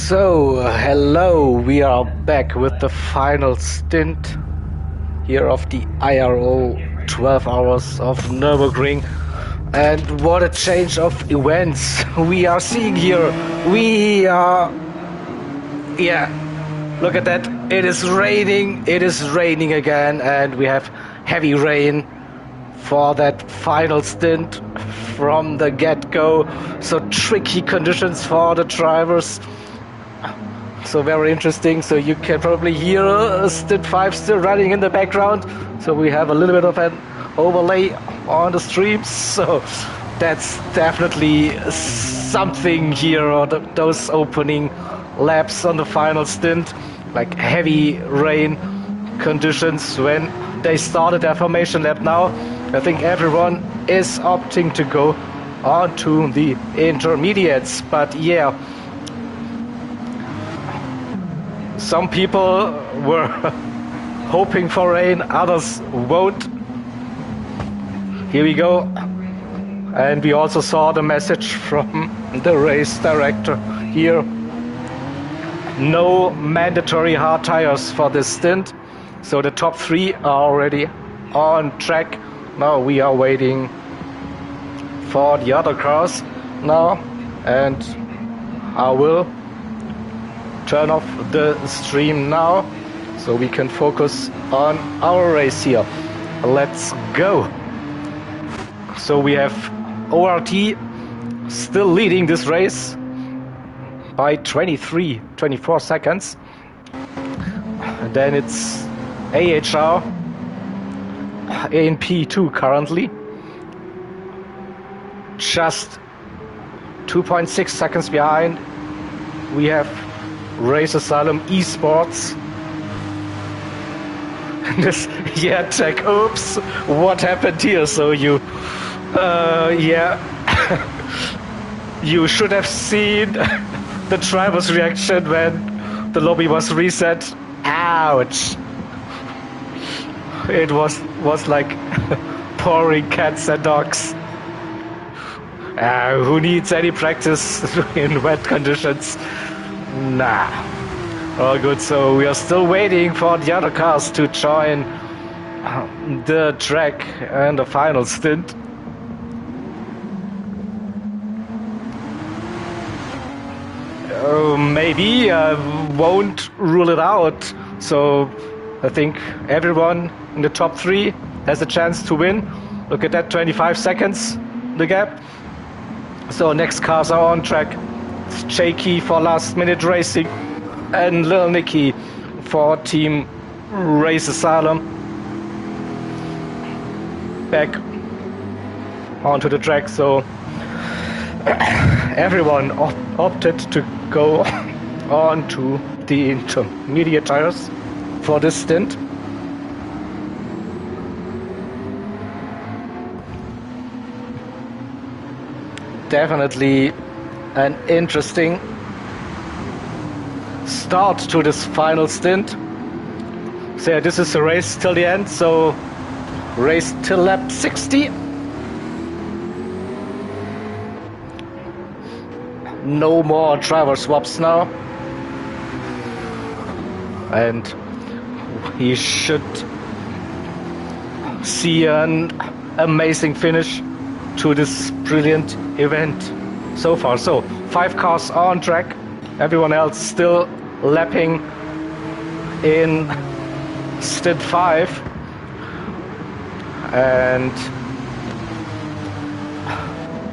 So, hello, we are back with the final stint here of the IRO 12 hours of Nürburgring. And what a change of events we are seeing here. Look at that. It is raining again, and we have heavy rain for that final stint from the get-go. So tricky conditions for the drivers. So very interesting. So you can probably hear stint 5 still running in the background. So we have a little bit of an overlay on the streams. So that's definitely something here on those opening laps on the final stint. Like heavy rain conditions when they started their formation lap now. I think everyone is opting to go on to the intermediates. But yeah, some people were hoping for rain, others won't. Here we go. And we also saw the message from the race director here. No mandatory hard tires for this stint. So the top 3 are already on track. Now we are waiting for the other cars now. And I will turn off the stream now so we can focus on our race here. Let's go. So we have ORT still leading this race by 24 seconds. And then it's AHR in P2 currently. Just 2.6 seconds behind. We have Race Asylum Esports. This tech. Oops, what happened here? So you you should have seen the driver's reaction when the lobby was reset. Ouch! It was like pouring cats and dogs. Who needs any practice in wet conditions? Nah. All good. So we are still waiting for the other cars to join the track and the final stint. Maybe won't rule it out. So I think everyone in the top 3 has a chance to win. Look at that, 25 seconds the gap. So next cars are on track. It's Jakey for last minute racing and Lil Nicky for Team Race Asylum. Back onto the track. So everyone opted to go on to the intermediate tires for this stint. Definitely an interesting start to this final stint. So yeah, this is a race till the end, so race till lap 60. No more driver swaps now. And he should see an amazing finish to this brilliant event so far. So 5 cars on track, everyone else still lapping in stint 5. And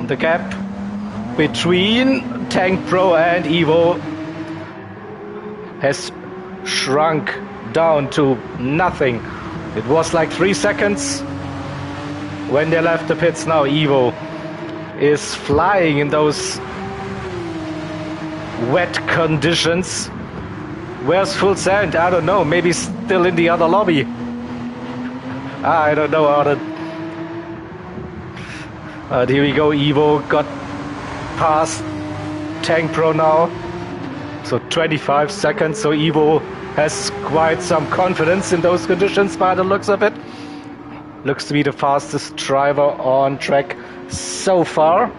the gap between Tank Pro and Evo has shrunk down to nothing. It was like 3 seconds when they left the pits. Now Evo is flying in those wet conditions. Where's Full Sand? I don't know. Maybe still in the other lobby. I don't know how to. Here we go. Evo got past Tank Pro now. So 25 seconds. So Evo has quite some confidence in those conditions by the looks of it. Looks to be the fastest driver on track so far.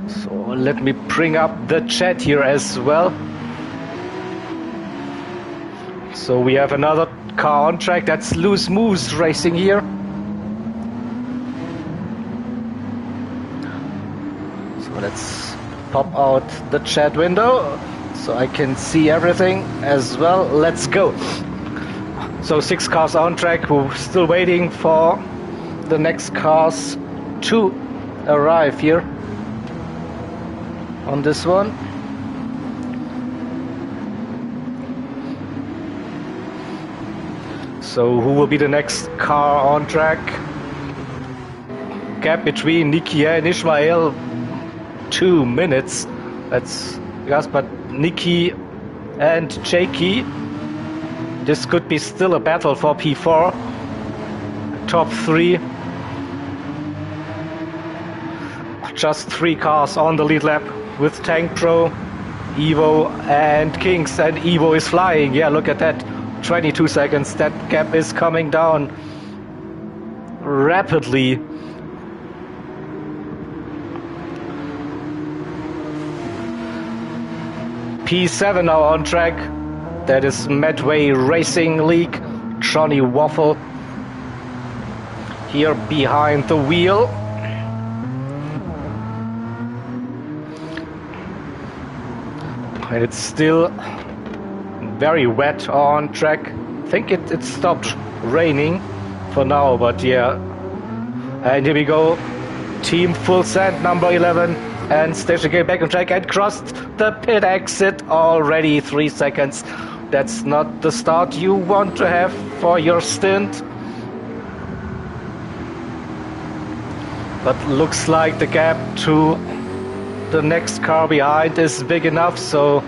So let me bring up the chat here as well. So we have another car on track. That's Loose Moose racing here. So let's pop out the chat window so I can see everything as well. Let's go. So 6 cars on track. We're still waiting for the next cars to arrive here on this one. So who will be the next car on track? Gap between Niki and Ishmael, 2 minutes. That's yes, but Niki and Jakey. This could be still a battle for P4. Top 3. Just 3 cars on the lead lap with Tank Pro, Evo and Kings, and Evo is flying. Yeah, look at that. 22 seconds. That gap is coming down rapidly. P7 now on track. That is Medway Racing League. Johnny Waffle here behind the wheel. And it's still very wet on track. I think it stopped raining for now, but yeah. And here we go. Team Full Send number 11 and Station Gate back on track and crossed the pit exit already. 3 seconds. That's not the start you want to have for your stint. But looks like the gap to the next car behind is big enough, so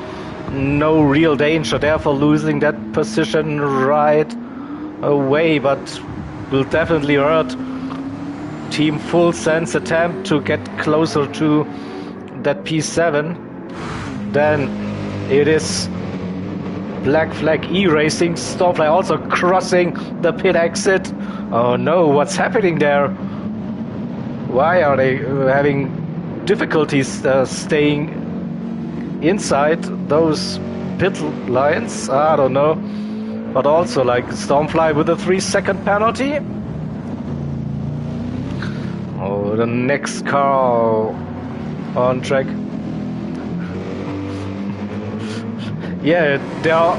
no real danger there for losing that position right away, but will definitely hurt Team Full Send's attempt to get closer to that P7. Then it is Black Flag E-Racing, Stormfly also crossing the pit exit. Oh no, what's happening there? Why are they having difficulties staying inside those pit lines? I don't know. But also like Stormfly with a 3-second penalty. Oh, the next car on track. Yeah, they are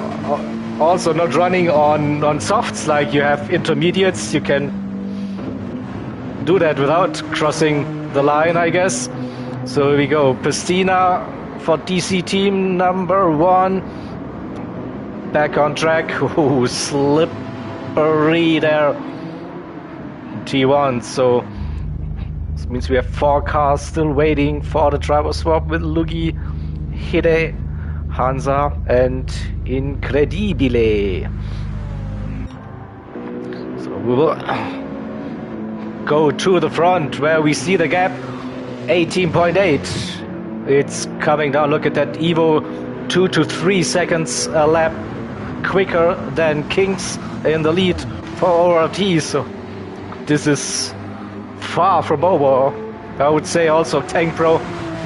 also not running on softs like you have intermediates. You can do that without crossing the line, I guess. So here we go. Pistina for DC team number 1. Back on track. Ooh, slippery there. T1. So this means we have 4 cars still waiting for the driver swap with Lugi, Hide, Hansa and Incredibile. So we will go to the front where we see the gap. 18.8. It's coming down. Look at that. Evo 2 to 3 seconds a lap quicker than Kings in the lead for ORT. So this is far from over. I would say also Tank Pro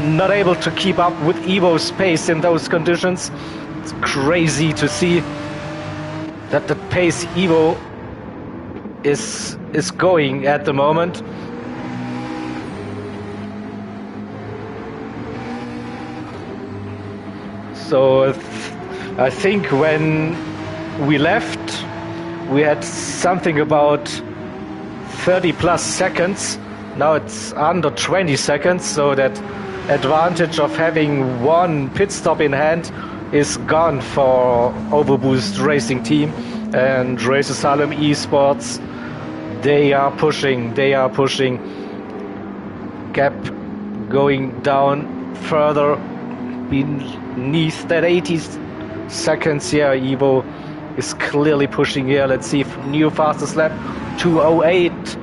not able to keep up with Evo's pace in those conditions. It's crazy to see that the pace Evo is going at the moment. So I think when we left, we had something about 30 plus seconds. Now it's under 20 seconds, so that advantage of having 1 pit stop in hand is gone for Overboost Racing Team and Race Asylum Esports. They are pushing. Gap going down further beneath that 80 seconds. Yeah, Evo is clearly pushing here. Let's see if new fastest lap 2:08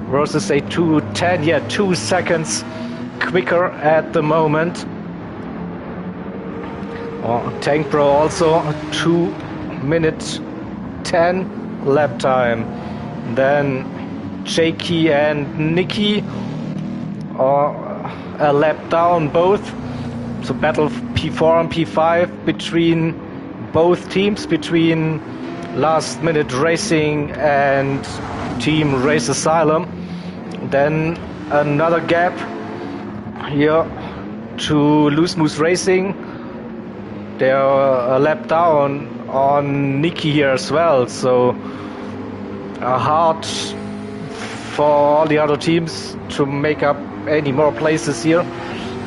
versus a 2:10. Yeah, 2 seconds quicker at the moment. Tank Pro also 2:10 lap time. Then Jakey and Nikki are a lap down both. So battle P4 and P5 between both teams, between Last Minute Racing and Team Race Asylum. Then another gap here to Loose Moose Racing. They're a lap down on Nikki here as well, so hard for all the other teams to make up any more places here.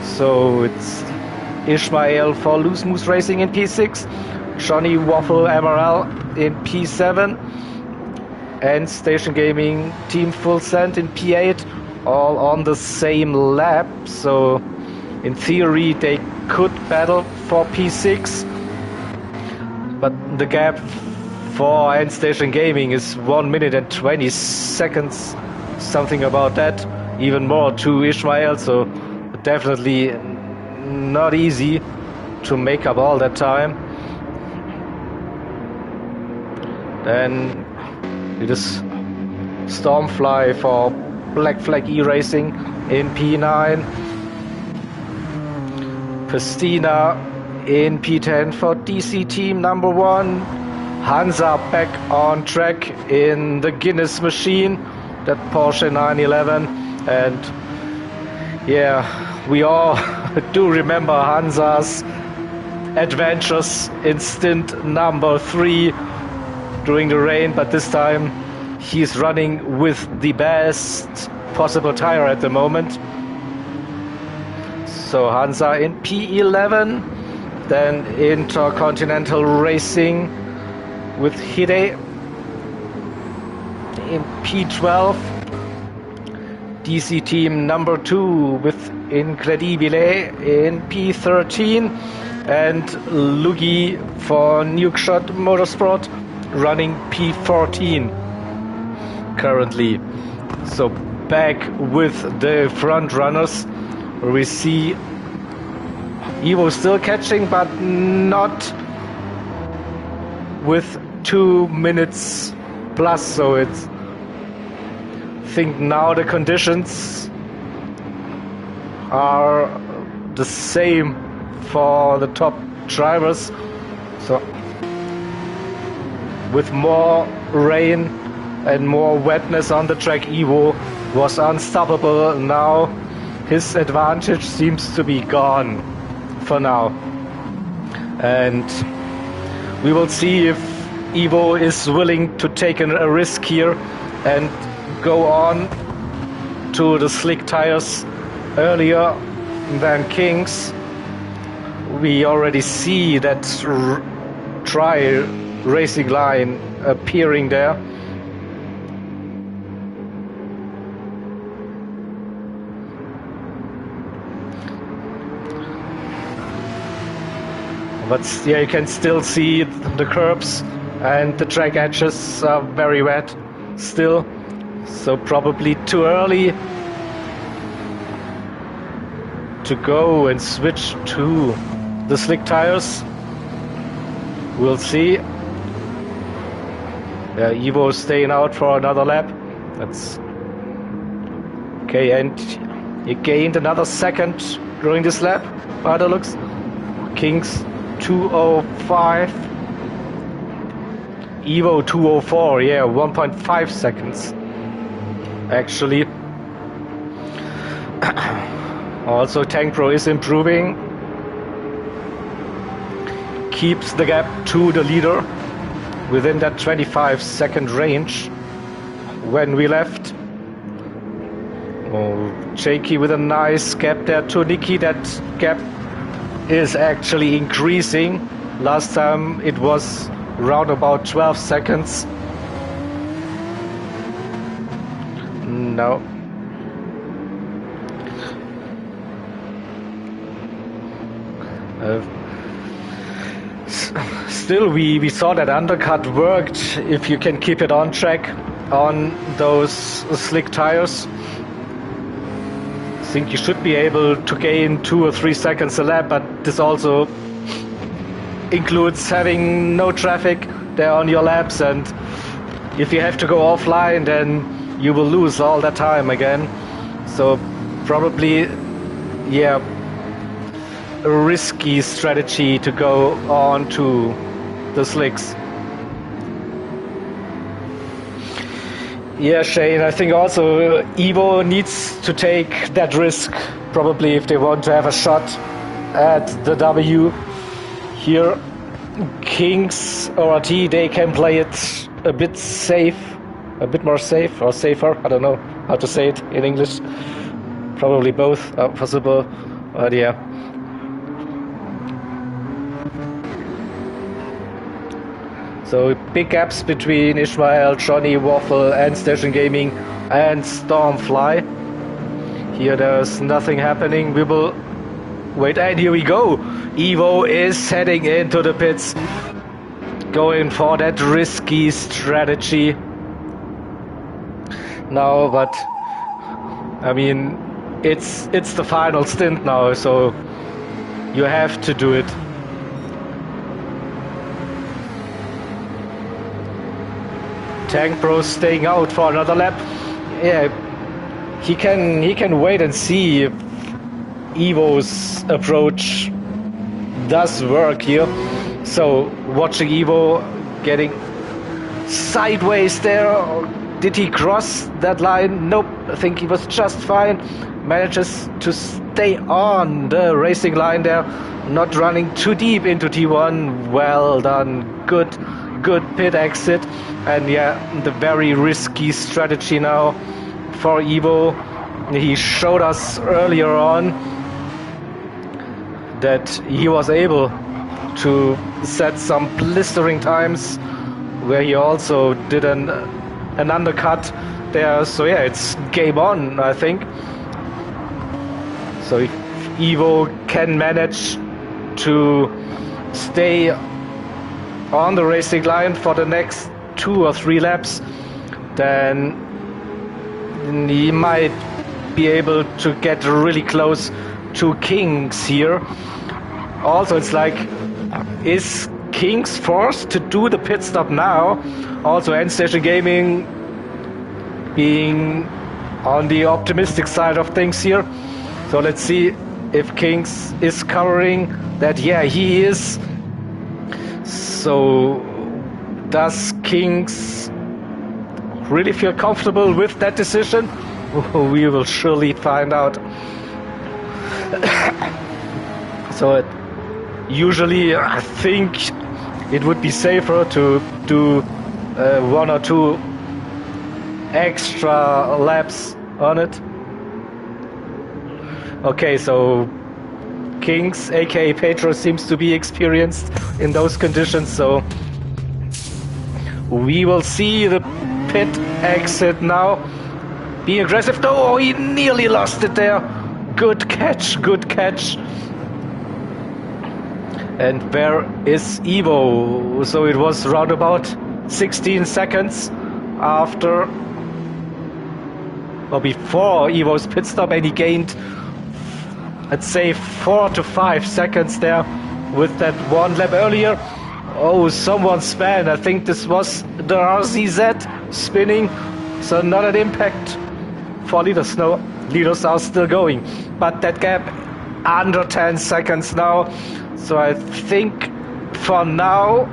So it's Ishmael for Loose Moose Racing in P6, Johnny Waffle MRL in P7, and Station Gaming Team Full Send in P8, all on the same lap. So in theory they could battle for P6, but the gap for End Station Gaming is 1 minute and 20 seconds, something about that, even more to Ishmael, so definitely not easy to make up all that time. Then it is Stormfly for Black Flag E-Racing in P9, Festina in P10 for DC Team number 1, Hansa back on track in the Guinness machine, that Porsche 911, and yeah, we all do remember Hansa's adventures in stint number 3 during the rain, but this time he's running with the best possible tire at the moment. So Hansa in P11, then Intercontinental Racing with Hide in P12, DC Team number 2 with Incredibile in P13, and Lugi for Nukeshot Motorsport running P14 currently. So back with the front runners, where we see Evo still catching, but not with 2 minutes plus. So it's, I think now the conditions are the same for the top drivers. So with more rain and more wetness on the track, Evo was unstoppable. Now his advantage seems to be gone for now, and we will see if Evo is willing to take a risk here and go on to the slick tires earlier than Kings. We already see that racing line appearing there. But yeah, you can still see the curbs and the track edges are very wet still, so probably too early to go and switch to the slick tires. We'll see. Yeah, Evo staying out for another lap. That's okay, and he gained another second during this lap by the looks. Kings 2:05, Evo 2:04, yeah, 1.5 seconds actually. Also Tank Pro is improving, keeps the gap to the leader within that 25-second range when we left. Oh, Jakey with a nice gap there to Nikki. That gap is actually increasing. Last time it was around about 12 seconds. No. Still, we saw that undercut worked if you can keep it on track on those slick tires. I think you should be able to gain 2 or 3 seconds a lap, but this also includes having no traffic there on your laps, and if you have to go offline, then you will lose all that time again. So probably, yeah, risky strategy to go on to the slicks. Yeah, Shane, I think also Evo needs to take that risk, probably, if they want to have a shot at the W. Here, Kings or RT, they can play it a bit safe, a bit more safe or safer. I don't know how to say it in English. Probably both are possible, but yeah. So big gaps between Ishmael, Johnny, Waffle, and Station Gaming and Stormfly. Here there's nothing happening. We will wait, and here we go. Evo is heading into the pits, going for that risky strategy now, but I mean, it's the final stint now, so you have to do it. Tank Bro staying out for another lap. Yeah, he can wait and see if Evo's approach does work here. So watching Evo getting sideways there. Did he cross that line? Nope, I think he was just fine. Manages to stay on the racing line there, not running too deep into T1. Well done, good pit exit. And yeah, the very risky strategy now for Evo. He showed us earlier on that he was able to set some blistering times where he also did an undercut there. So yeah, it's game on, I think. So if Evo can manage to stay on the racing line for the next 2 or 3 laps, then he might be able to get really close to Kings here. Also, it's like, is Kings forced to do the pit stop now? Also, End Station Gaming being on the optimistic side of things here. So let's see if Kings is covering that. Yeah, he is. So does Kings really feel comfortable with that decision? We will surely find out. So usually I think it would be safer to do 1 or 2 extra laps on it. Okay, so Kings, aka Pedro, seems to be experienced in those conditions, so we will see the pit exit now. Be aggressive. Oh, he nearly lost it there. Good catch, good catch. And where is Evo? So it was round about 16 seconds after or before Evo's pit stop, and he gained, let's say, 4 to 5 seconds there with that 1 lap earlier. Oh, someone span. I think this was the RZZ spinning, so not an impact for leaders. No, leaders are still going, but that gap under 10 seconds now. So I think for now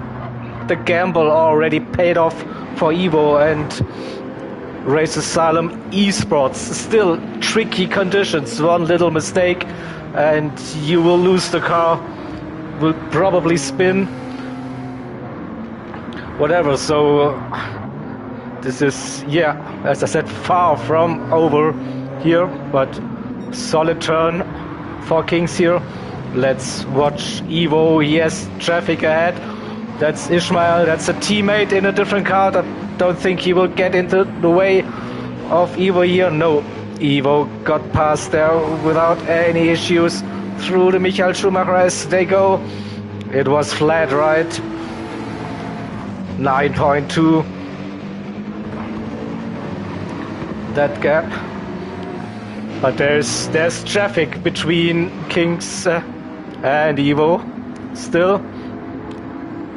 the gamble already paid off for Evo and Race Asylum Esports. Still tricky conditions. One little mistake and you will lose the car, will probably spin, whatever. So this is, yeah, as I said, far from over here, but solid turn for Kings here. Let's watch Evo. He has traffic ahead. That's Ishmael. That's a teammate in a different car. I don't think he will get into the way of Evo here. No, Evo got past there without any issues through the Michael Schumacher as they go. It was flat, right? 9.2. That gap. But there's traffic between Kings and Evo. Still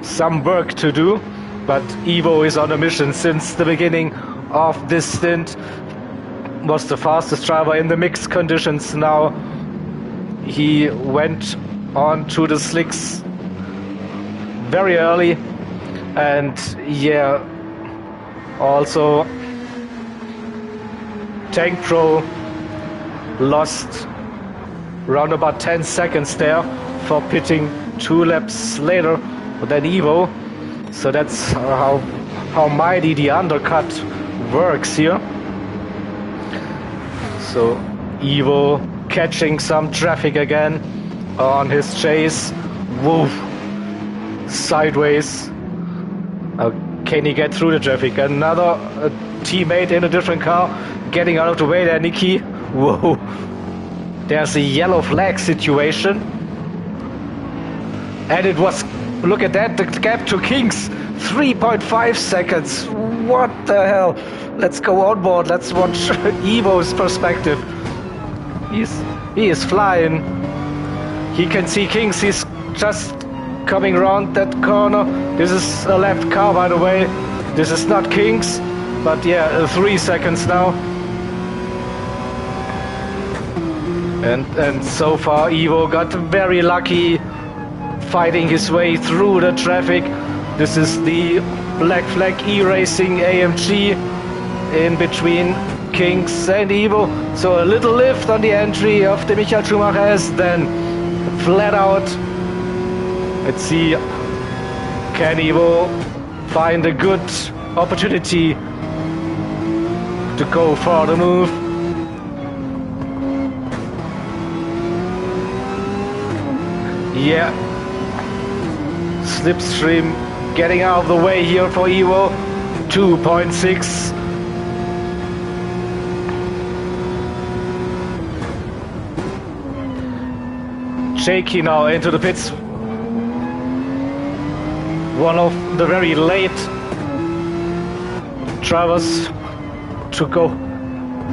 some work to do, but Evo is on a mission since the beginning of this stint. Was the fastest driver in the mixed conditions. Now he went onto the slicks very early. And yeah, also Tank Pro lost around about 10 seconds there for pitting 2 laps later than Evo. So that's how mighty the undercut works here. So Evo catching some traffic again on his chase. Woof! Sideways. Can he get through the traffic? Another teammate in a different car getting out of the way there, Nikki. Whoa! There's a yellow flag situation. And it was, look at that, the gap to Kings, 3.5 seconds. What the hell? Let's go on board. Let's watch Evo's perspective. He is flying. He can see Kings. He's just coming around that corner. This is a left car, by the way. This is not Kings, but yeah, 3 seconds now. And so far Evo got very lucky fighting his way through the traffic. This is the Black Flag E-Racing AMG in between Kings and Evo. So a little lift on the entry of the Michael Schumacher, then flat out. Let's see, can Evo find a good opportunity to go for the move? Yeah, slipstream getting out of the way here for Evo. 2.6. Shaky now into the pits. One of the very late drivers to go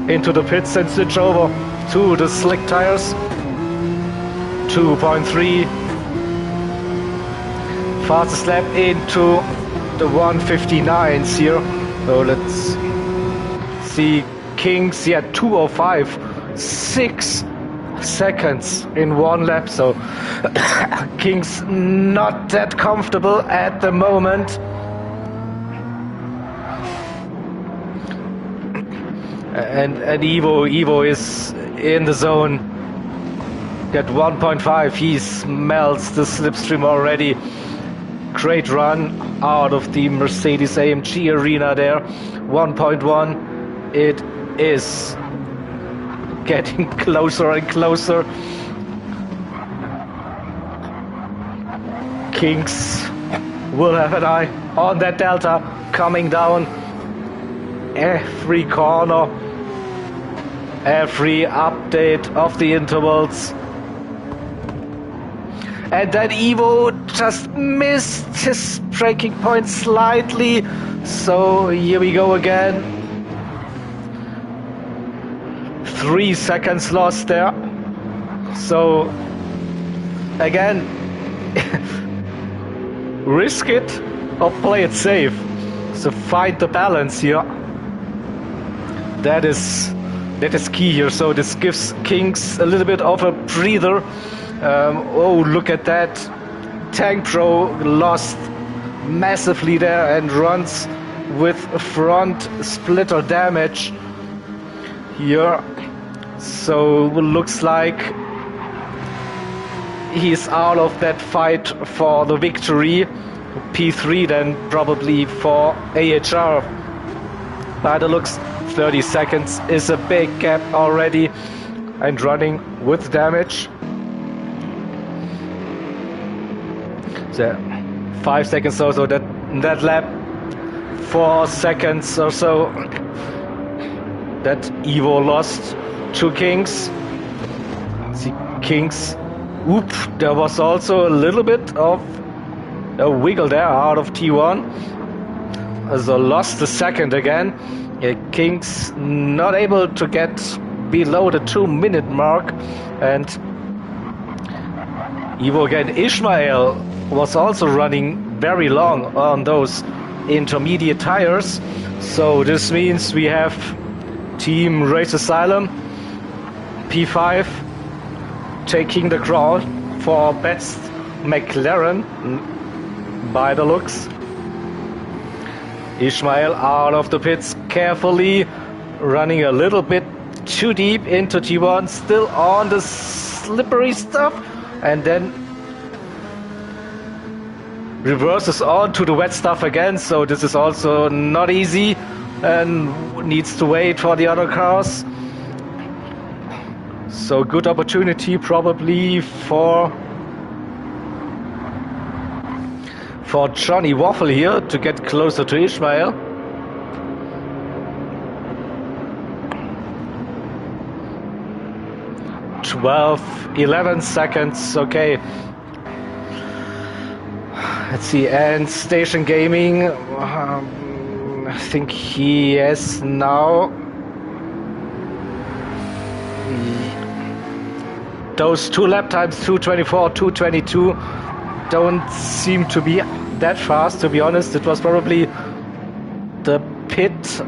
into the pits and switch over to the slick tires. 2.3. Fastest lap into the 159s here. So let's see. Kings, yeah, 2:05, 6 seconds in one lap. So Kings not that comfortable at the moment. And Evo is in the zone. At 1.5, he smells the slipstream already. Great run out of the Mercedes AMG arena there. 1.1, it is getting closer and closer. Kings will have an eye on that delta coming down every corner, every update of the intervals. And then Evo just missed his braking point slightly. So here we go again. 3 seconds lost there. So again, risk it or play it safe. So find the balance here. That is key here. So this gives Kings a little bit of a breather. Oh, look at that. Tank Pro lost massively there and runs with front splitter damage here. So looks like he's out of that fight for the victory. P3 then probably for AHR. By the looks, 30 seconds is a big gap already and running with damage. So 5 seconds or so that lap, 4 seconds or so that Evo lost to Kings. See Kings, oop, there was also a little bit of a wiggle there out of T1. So lost the second again. Kings not able to get below the 2-minute mark. And Evo again, Ishmael was also running very long on those intermediate tires. So this means we have Team Race Asylum P5 taking the crown for best McLaren by the looks. Ismail out of the pits carefully, running a little bit too deep into T1, still on the slippery stuff, and then reverses on to the wet stuff again. So this is also not easy and needs to wait for the other cars. So good opportunity probably for Johnny Waffle here to get closer to Ismail. (12, 11 seconds). Okay. Let's see. And Station Gaming. I think he has now those 2 lap times, 2:24, 2:22, don't seem to be that fast, to be honest. It was probably the pit,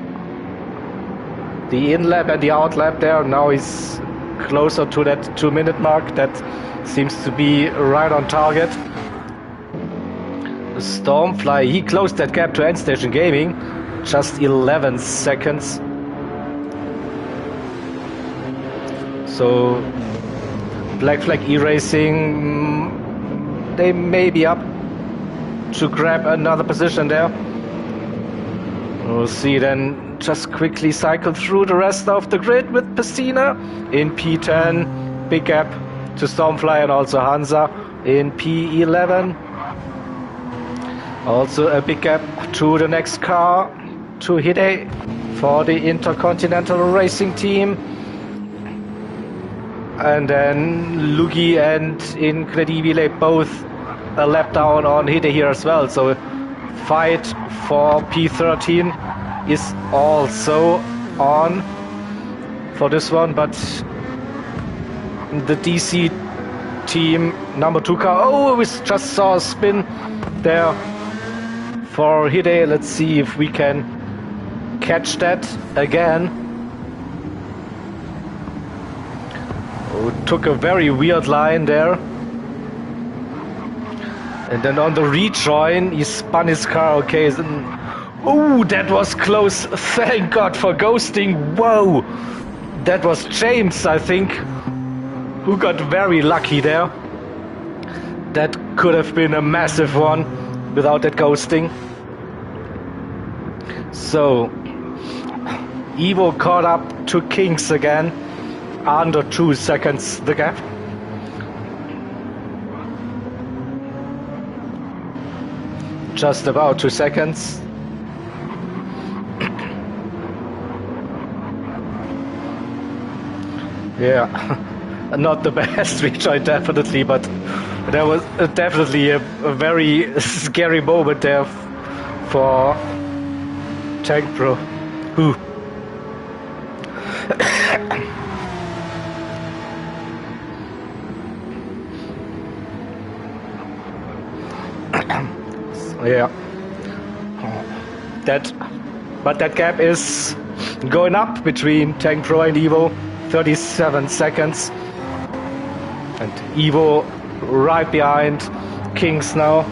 the in lap and the out lap there. Now he's closer to that 2-minute mark. That seems to be right on target. Stormfly, he closed that gap to End Station Gaming, just 11 seconds. So Black Flag E-Racing, they may be up to grab another position there. We'll see then. Just quickly cycle through the rest of the grid with Pessina in P10. Big gap to Stormfly and also Hansa in P11. Also a big gap to the next car, to Hide for the Intercontinental Racing Team. And then Lugi and Incredibile both a lap down on Hide here as well. So fight for P13 is also on for this one, but the DC team number 2 car, oh, we just saw a spin there for Hide. Let's see if we can catch that again. Oh, took a very weird line there. And then on the rejoin, he spun his car. Okay, oh, that was close. Thank God for ghosting. Whoa, that was James, I think, who got very lucky there. That could have been a massive one without that ghosting. So Evo caught up to Kings again, under 2 seconds the gap. Just about 2 seconds. Yeah, not the best rejoin definitely, but there was definitely a very scary moment there for Tank Pro. Who? Yeah, but that gap is going up between Tank Pro and Evo, 37 seconds, and Evo right behind Kings now.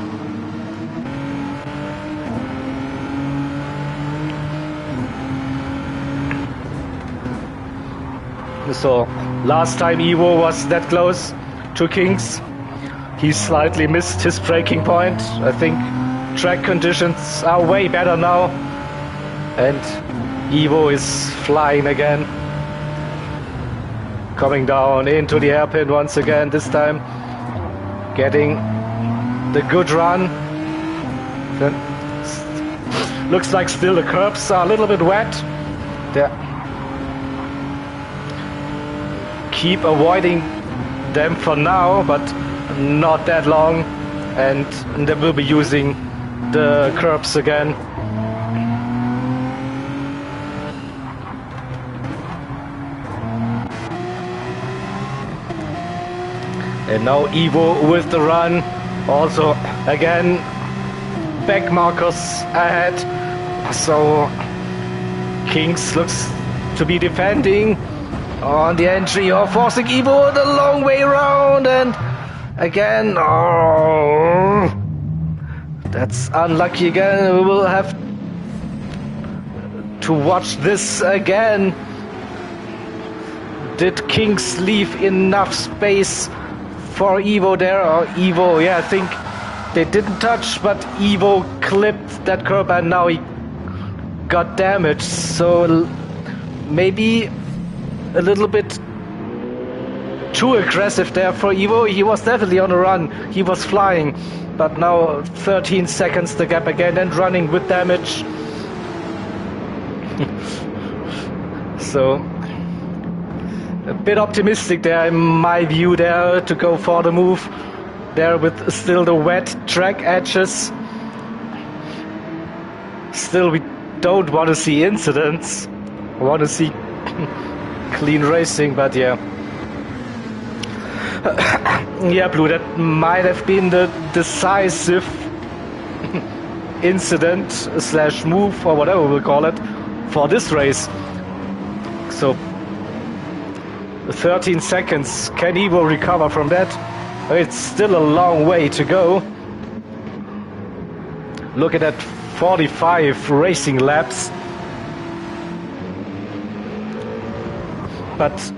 So last time Evo was that close to Kings, he slightly missed his braking point. I think track conditions are way better now, and Evo is flying again, coming down into the hairpin once again, this time getting the good run. Then looks like still the curbs are a little bit wet. There. Keep avoiding them for now, but not that long, and they will be using the curbs again. And now Evo with the run, also again back markers ahead. So Kings looks to be defending on the entry, or forcing Evo the long way around, and again. Oh, that's unlucky again. We will have to watch this again. Did Kings leave enough space for Evo there? Or Evo, yeah, I think they didn't touch, but Evo clipped that curb and now he got damaged. So maybe a little bit too aggressive there for Evo. He was definitely on a run. He was flying, but now 13 seconds the gap again and running with damage. So a bit optimistic there in my view there to go for the move there with still the wet track edges. Still we don't want to see incidents. I want to see clean racing, but yeah. Yeah, Blue, that might have been the decisive incident slash move or whatever we'll call it for this race. So 13 seconds, can Evo recover from that? It's still a long way to go. Look at that, 45 racing laps. But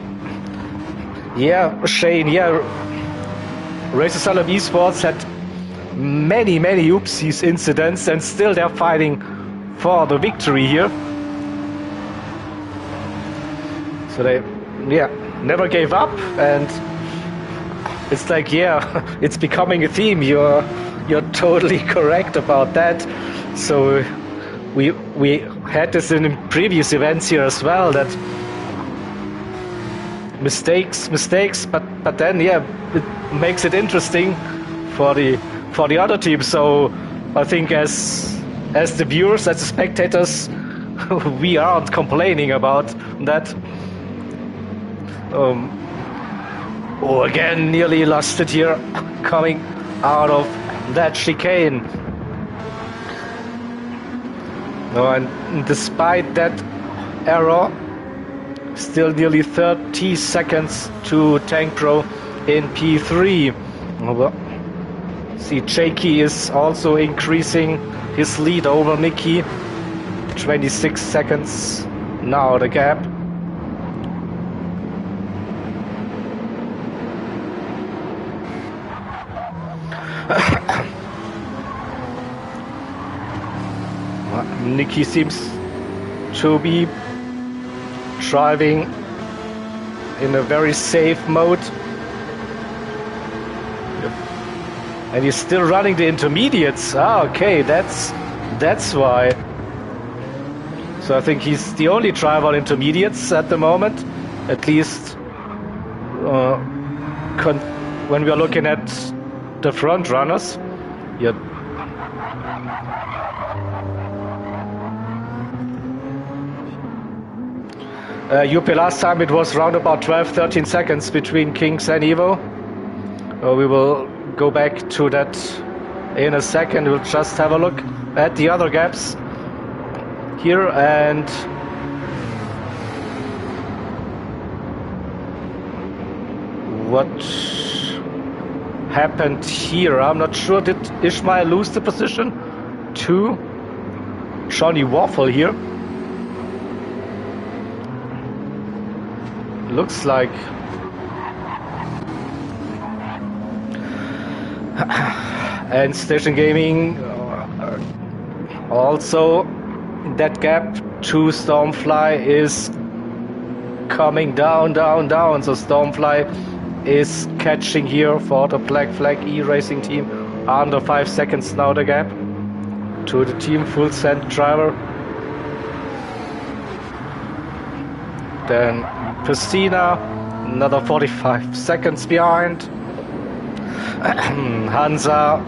yeah, Shane, yeah, Race Asylum Esports had many oopsies incidents and still they're fighting for the victory here. So they, yeah, never gave up, and it's like, yeah, it's becoming a theme. You're totally correct about that. So we had this in previous events here as well, that mistakes, but then yeah, it makes it interesting for the other team. So I think as the viewers, as the spectators, we aren't complaining about that. Oh, again, nearly lost it here, coming out of that chicane. No, and despite that error, still nearly 30 seconds to Tank Pro in P3. Well, see, Jakey is also increasing his lead over Mickey. 26 seconds now the gap. Nicky seems to be driving in a very safe mode. And he's still running the intermediates. Ah, okay, that's why. So I think he's the only driver on intermediates at the moment, at least when we are looking at the front runners. Yeah. UP last time it was around about 12-13 seconds between Kings and Evo. We will go back to that in a second. We'll just have a look at the other gaps here, and what happened here, I'm not sure. Did Ishmael lose the position to Johnny Waffle here? Looks like. And Station Gaming also, that gap to Stormfly is coming down. So Stormfly is catching here for the Black Flag E-Racing team. Under 5 seconds now the gap to the team full send driver. Then Christina, another 45 seconds behind. Hansa,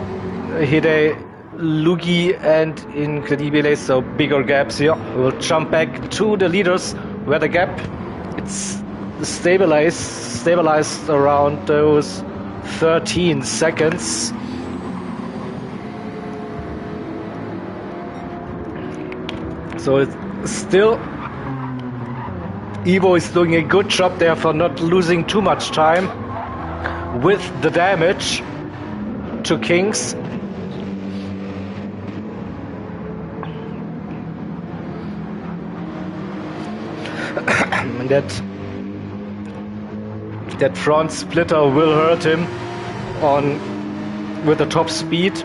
Hide, Lugi, and Incredibile, so bigger gaps here. We'll jump back to the leaders where the gap it's stabilized around those 13 seconds. So it's still, Evo is doing a good job there for not losing too much time. with the damage to Kings. that front splitter will hurt him with the top speed.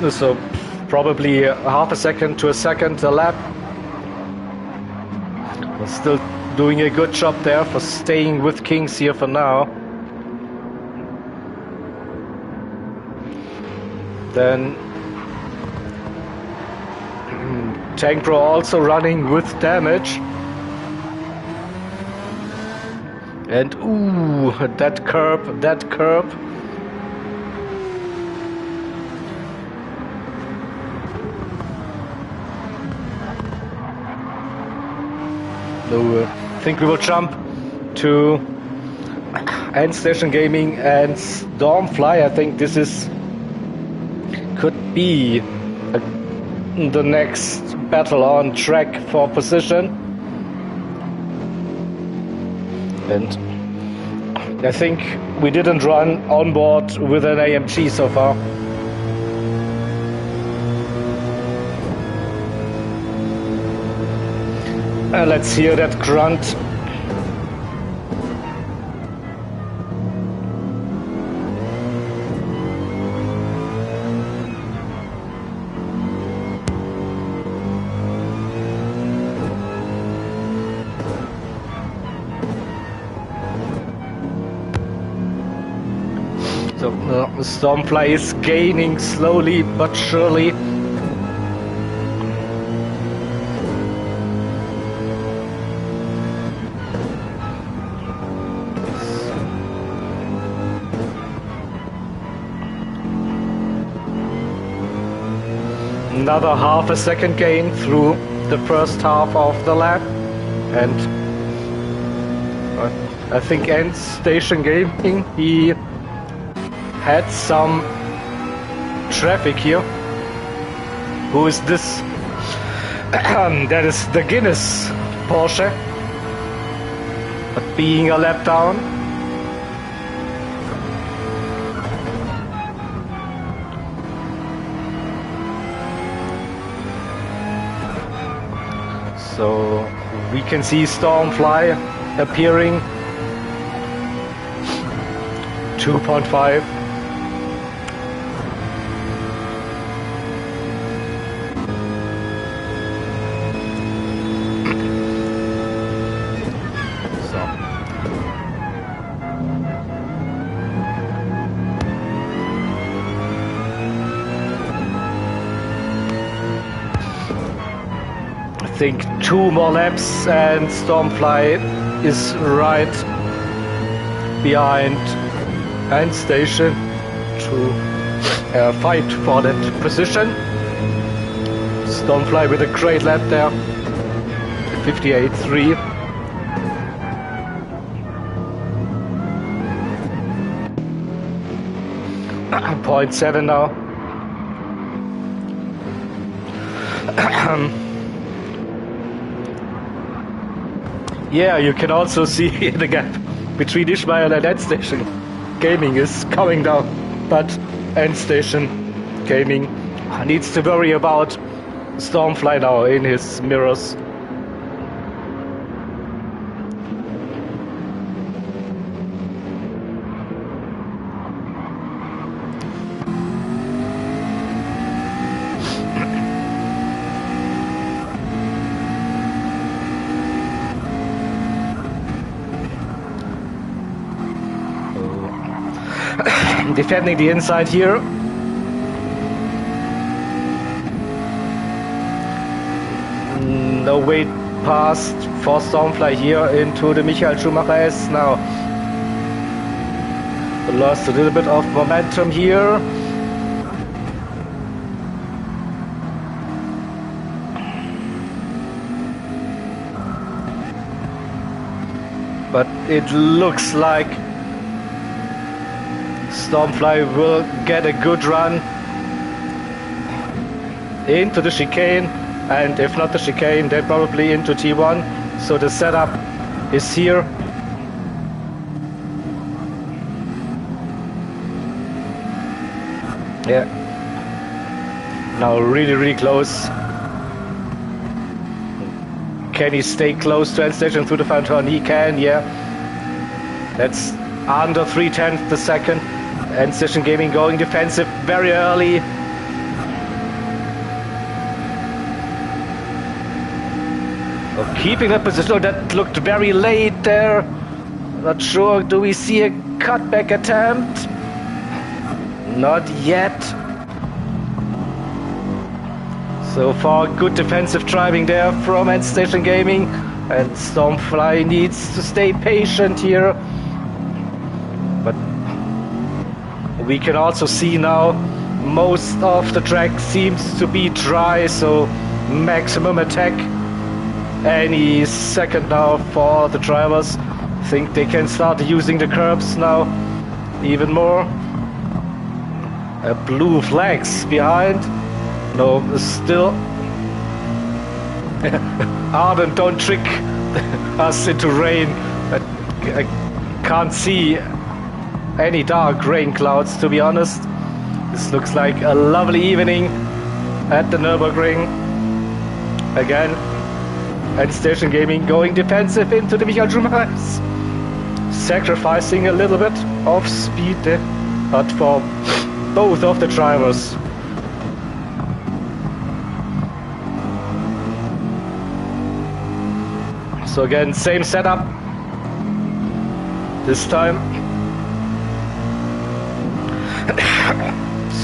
So probably half a second to a second a lap. Still doing a good job there for staying with Kings here for now. Then Tank Pro also running with damage. And ooh, that curb. So I think we will jump to End Station Gaming and Stormfly. I think this could be the next battle on track for position. And I think we didn't run on board with an AMG so far. Let's hear that grunt. So Stormfly is gaining slowly but surely. Another half a second gain through the first half of the lap, and I think End Station Gaming, he had some traffic here. Who is this? That is the Guinness Porsche, but being a lap down. So we can see Stormfly appearing 2.5. I think 2 more laps and Stormfly is right behind End Station to fight for that position. Stormfly with a great lap there, 58.3. .7 now. Yeah, you can also see the gap between Ishmael and End Station Gaming is coming down, but End Station Gaming needs to worry about Stormfly now in his mirrors. Defending the inside here. No way past for Stormfly here into the Michael Schumacher S now. Lost a little bit of momentum here. But it looks like Stormfly will get a good run into the chicane, and if not the chicane, then probably into T1. So the setup is here. Yeah. Now really close. Can he stay close to end station through the final turn? He can, yeah. That's under 3/10 the second. End station gaming going defensive very early. Oh, keeping that position. Oh, that looked very late there. Not sure. Do we see a cutback attempt? Not yet. So far, good defensive driving there from End Station Gaming, and Stormfly needs to stay patient here. But we can also see now most of the track seems to be dry, so maximum attack any second now for the drivers. I think they can start using the curbs now even more. Blue flags behind. No, still. Arden, don't trick us into rain. I can't see any dark rain clouds, to be honest. This looks like a lovely evening at the Nürburgring. Again, End Station Gaming going defensive into the Michael Schumacher, sacrificing a little bit of speed there, but for both of the drivers. So again, same setup. This time,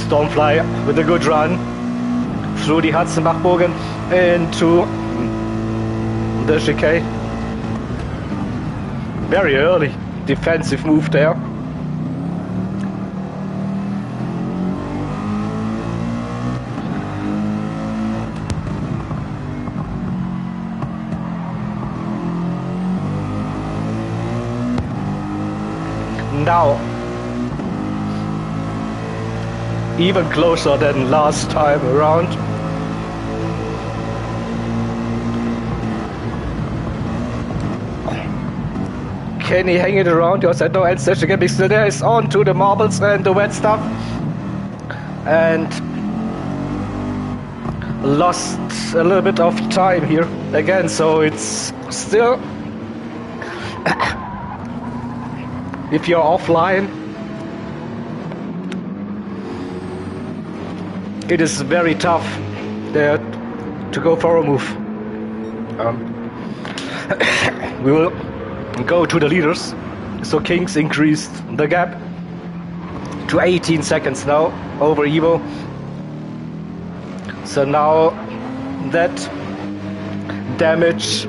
Stormfly with a good run through the Hudson-Bachbogen into the chicane. Very early defensive move there. Now, even closer than last time around. Can he hang it around? Yes, I know End Station Gaming still there. Is on to the marbles and the wet stuff. And lost a little bit of time here again, so it's still... If you're offline, it is very tough there to go for a move. We will go to the leaders. So Kings increased the gap to 18 seconds now over Evo. So now that damage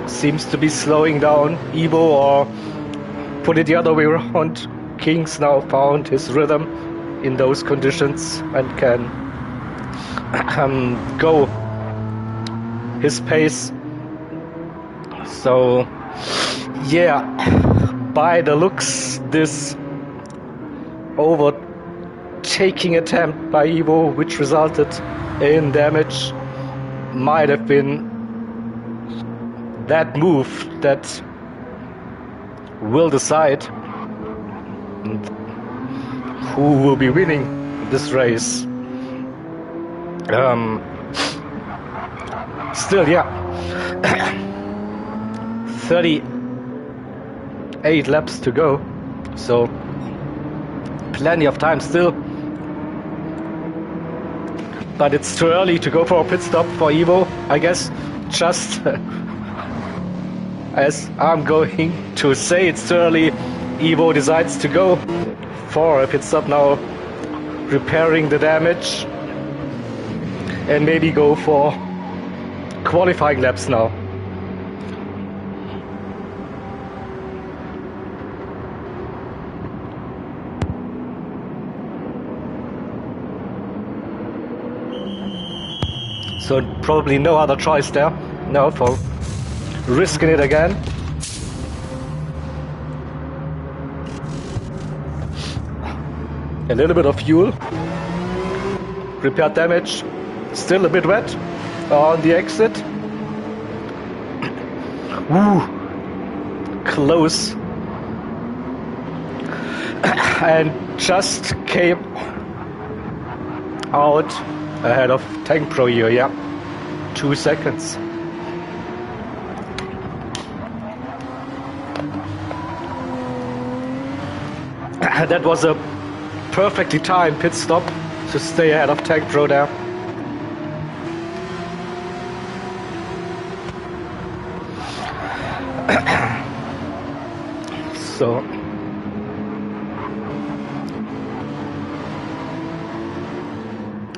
seems to be slowing down Evo, or put it the other way around, Kings now found his rhythm in those conditions and can go his pace. So yeah, by the looks, this overtaking attempt by Evo, which resulted in damage, might have been that move that will decide who will be winning this race. Still, yeah, 38 laps to go, so plenty of time still. But it's too early to go for a pit stop for Evo, I guess. Just as I'm going to say, it's too early. Evo decides to go for a pit stop now, repairing the damage, and maybe go for qualifying laps now. So probably no other choice there now for risking it again. A little bit of fuel. Repair damage. Still a bit wet on the exit. Woo! Close. And just came out ahead of Tank Pro here, yeah. 2 seconds. That was a perfectly timed pit stop to stay ahead of Tank Pro there. So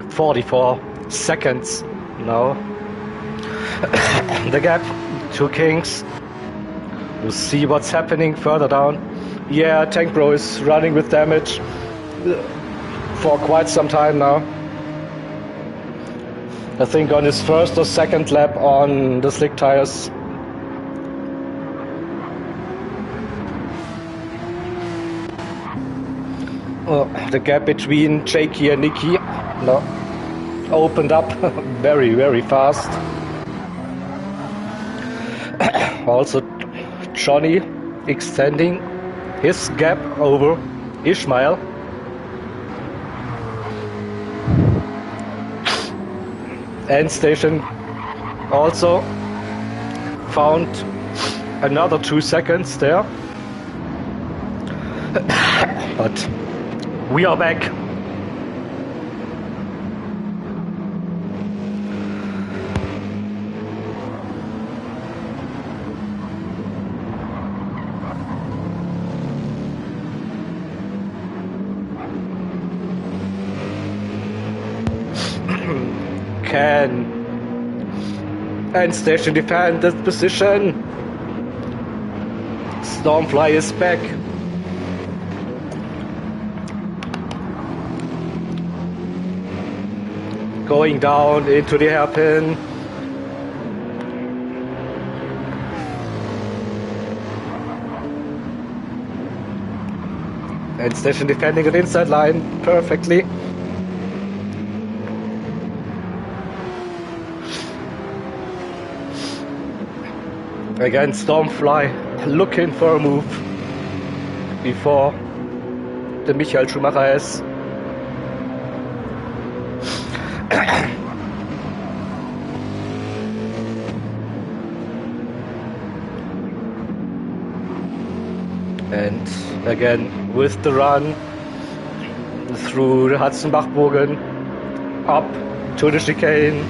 44 seconds now. The gap to Kings. We'll see what's happening further down. Yeah, Tank Pro is running with damage for quite some time now. I think on his first or second lap on the slick tires. Oh, the gap between Jakey and Nicky opened up very, very fast. Also, Johnny extending his gap over Ishmael. End station also found another 2 seconds there. But we are back. Can end station defend this position? Stormfly is back. Going down into the hairpin. End station defending an inside line perfectly. Again, Stormfly looking for a move before the Michael Schumacher is. And again, with the run through the Hudson-Bachbogen up to the chicane.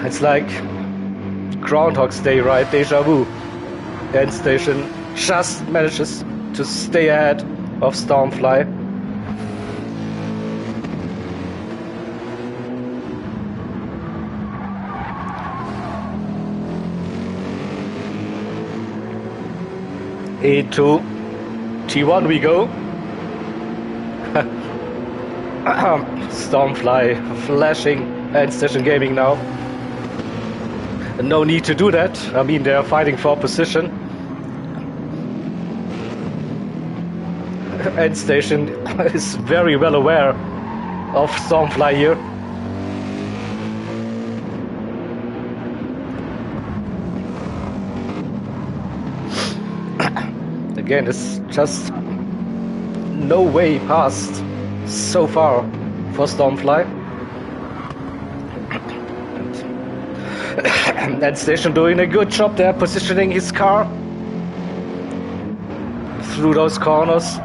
It's like Groundhog's Day, right? Deja vu. End station just manages to stay ahead of Stormfly. Into T1 we go. Stormfly flashing end station gaming now. No need to do that. I mean, they're fighting for position. End station is very well aware of Stormfly here. Again, it's just no way past so far for Stormfly. End station doing a good job there, positioning his car through those corners.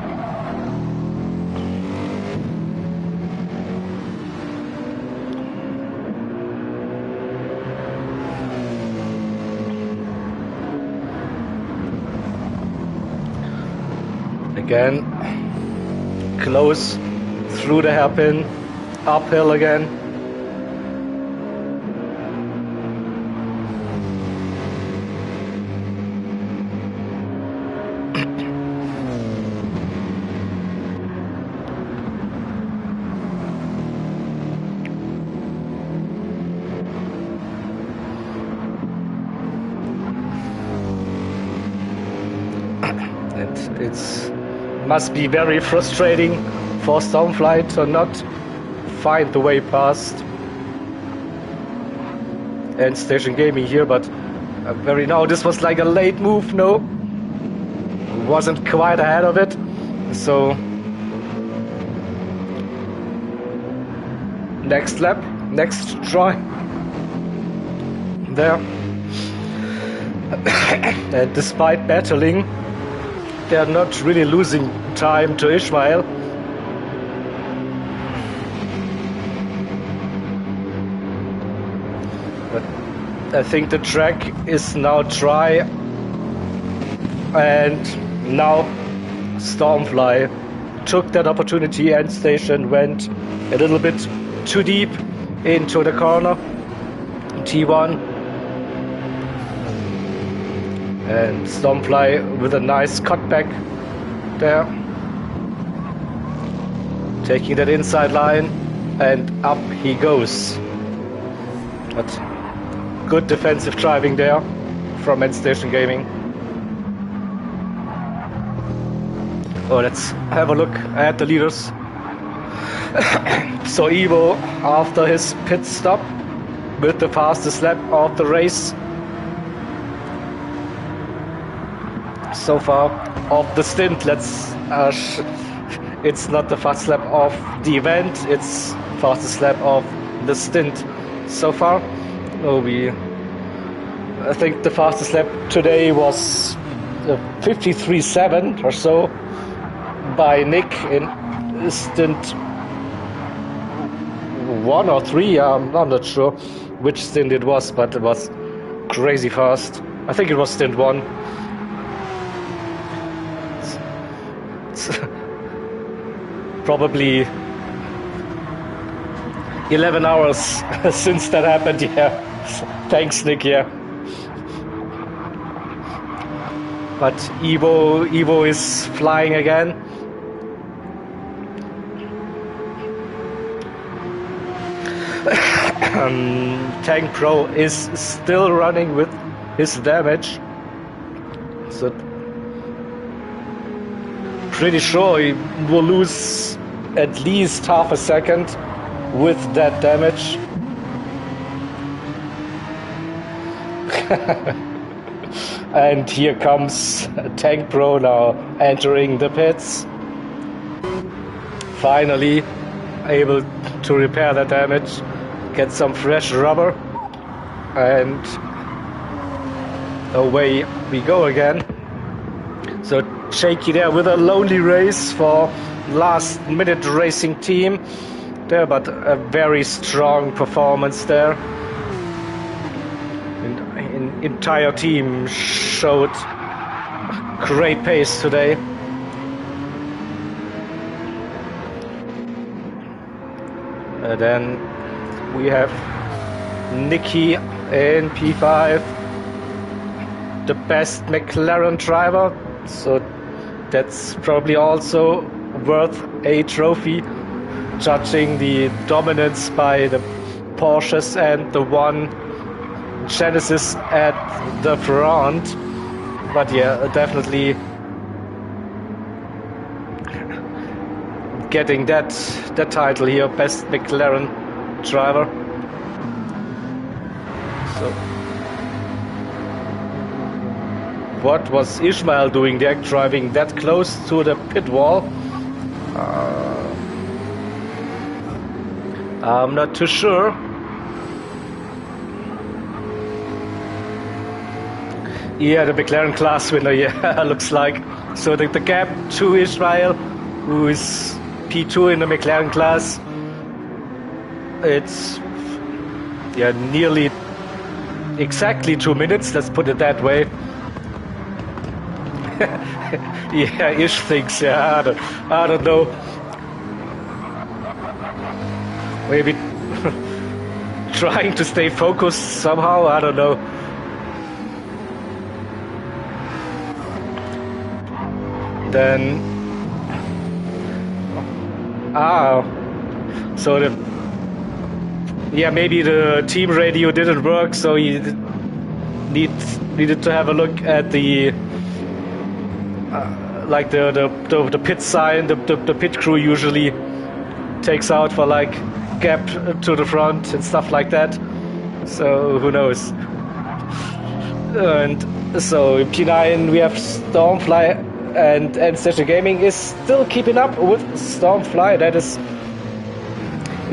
Again, close through the hairpin, uphill again. It must be very frustrating for Stormfly to not find the way past End Station Gaming here, but very now this was like a late move, no? Wasn't quite ahead of it, so next lap, next try. There. And despite battling, they're not really losing time to Ishmael. But I think the track is now dry, and now Stormfly took that opportunity and station went a little bit too deep into the corner, T1. And Stormfly with a nice cutback there, taking that inside line, and up he goes. But good defensive driving there from End Station Gaming. Oh, let's have a look at the leaders. So Ivo, after his pit stop, with the fastest lap of the race so far of the stint. It's not the fastest lap of the event, it's fastest lap of the stint so far. I think the fastest lap today was 53.7 or so by Nick in stint 1 or 3. I'm not sure which stint it was, but it was crazy fast. I think it was stint 1. Probably 11 hours since that happened. Yeah, thanks Nick. Yeah, but Ivo is flying again. Tank Pro is still running with his damage, so pretty sure he will lose at least half a second with that damage. And here comes Tank Pro now entering the pits. Finally able to repair that damage, get some fresh rubber, and away we go again. So shaky there with a lonely race for last minute racing team there, but a very strong performance there. Entire team showed great pace today. And then we have Nicky in P5, the best McLaren driver, so that's probably also worth a trophy, judging the dominance by the Porsches and the one Genesis at the front. But yeah, definitely getting that title here, best McLaren driver. So what was Ishmael doing there, driving that close to the pit wall? I'm not too sure. Yeah, the McLaren class winner, yeah, looks like. So the gap to Ishmael, who is P2 in the McLaren class, it's nearly exactly 2 minutes, let's put it that way. Yeah, Ish thinks, I don't know. Maybe trying to stay focused somehow, I don't know. Then so maybe the team radio didn't work, so he needed to have a look at the like the pit sign. The pit crew usually takes out for like gap to the front and stuff like that, so who knows. And so in P9 we have Stormfly, and Station Gaming is still keeping up with Stormfly. That is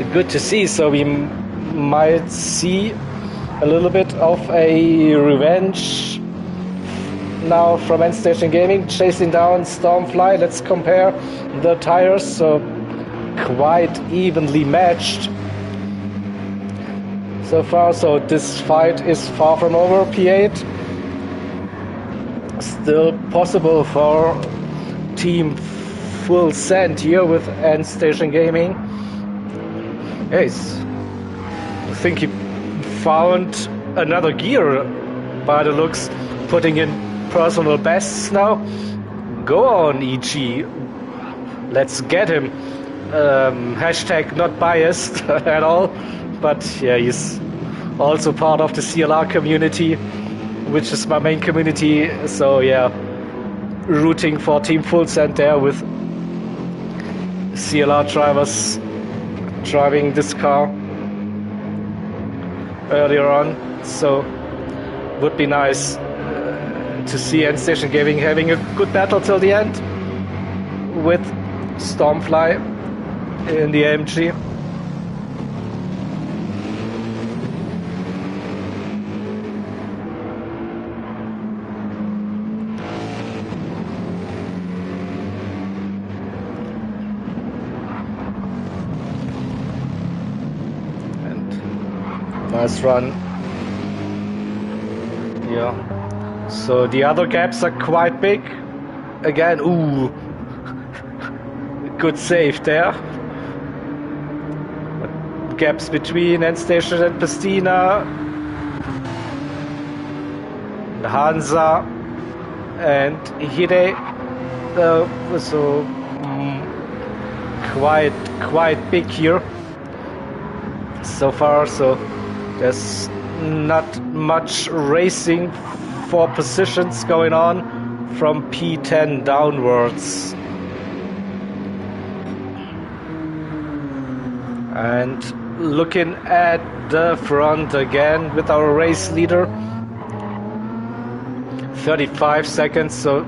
good to see. So we might see a little bit of a revenge now from End Station Gaming, chasing down Stormfly. Let's compare the tires. So quite evenly matched so far. So this fight is far from over. P8 still possible for Team Full Send here with End Station Gaming. Yes, I think he found another gear by the looks, putting in personal bests now. Go on, EG. Let's get him. Hashtag not biased at all, but yeah, he's also part of the CLR community, which is my main community. So yeah, rooting for Team Full Send there with CLR drivers driving this car earlier on. So would be nice to see End Station Gaming having a good battle till the end with Stormfly in the AMG. And nice run. Yeah. So the other gaps are quite big. Again, ooh. Good save there. Gaps between End Station and Pastina, Hansa and Hide. So quite big here so far. So there's not much racing for positions going on from P10 downwards. And looking at the front again with our race leader, 35 seconds. So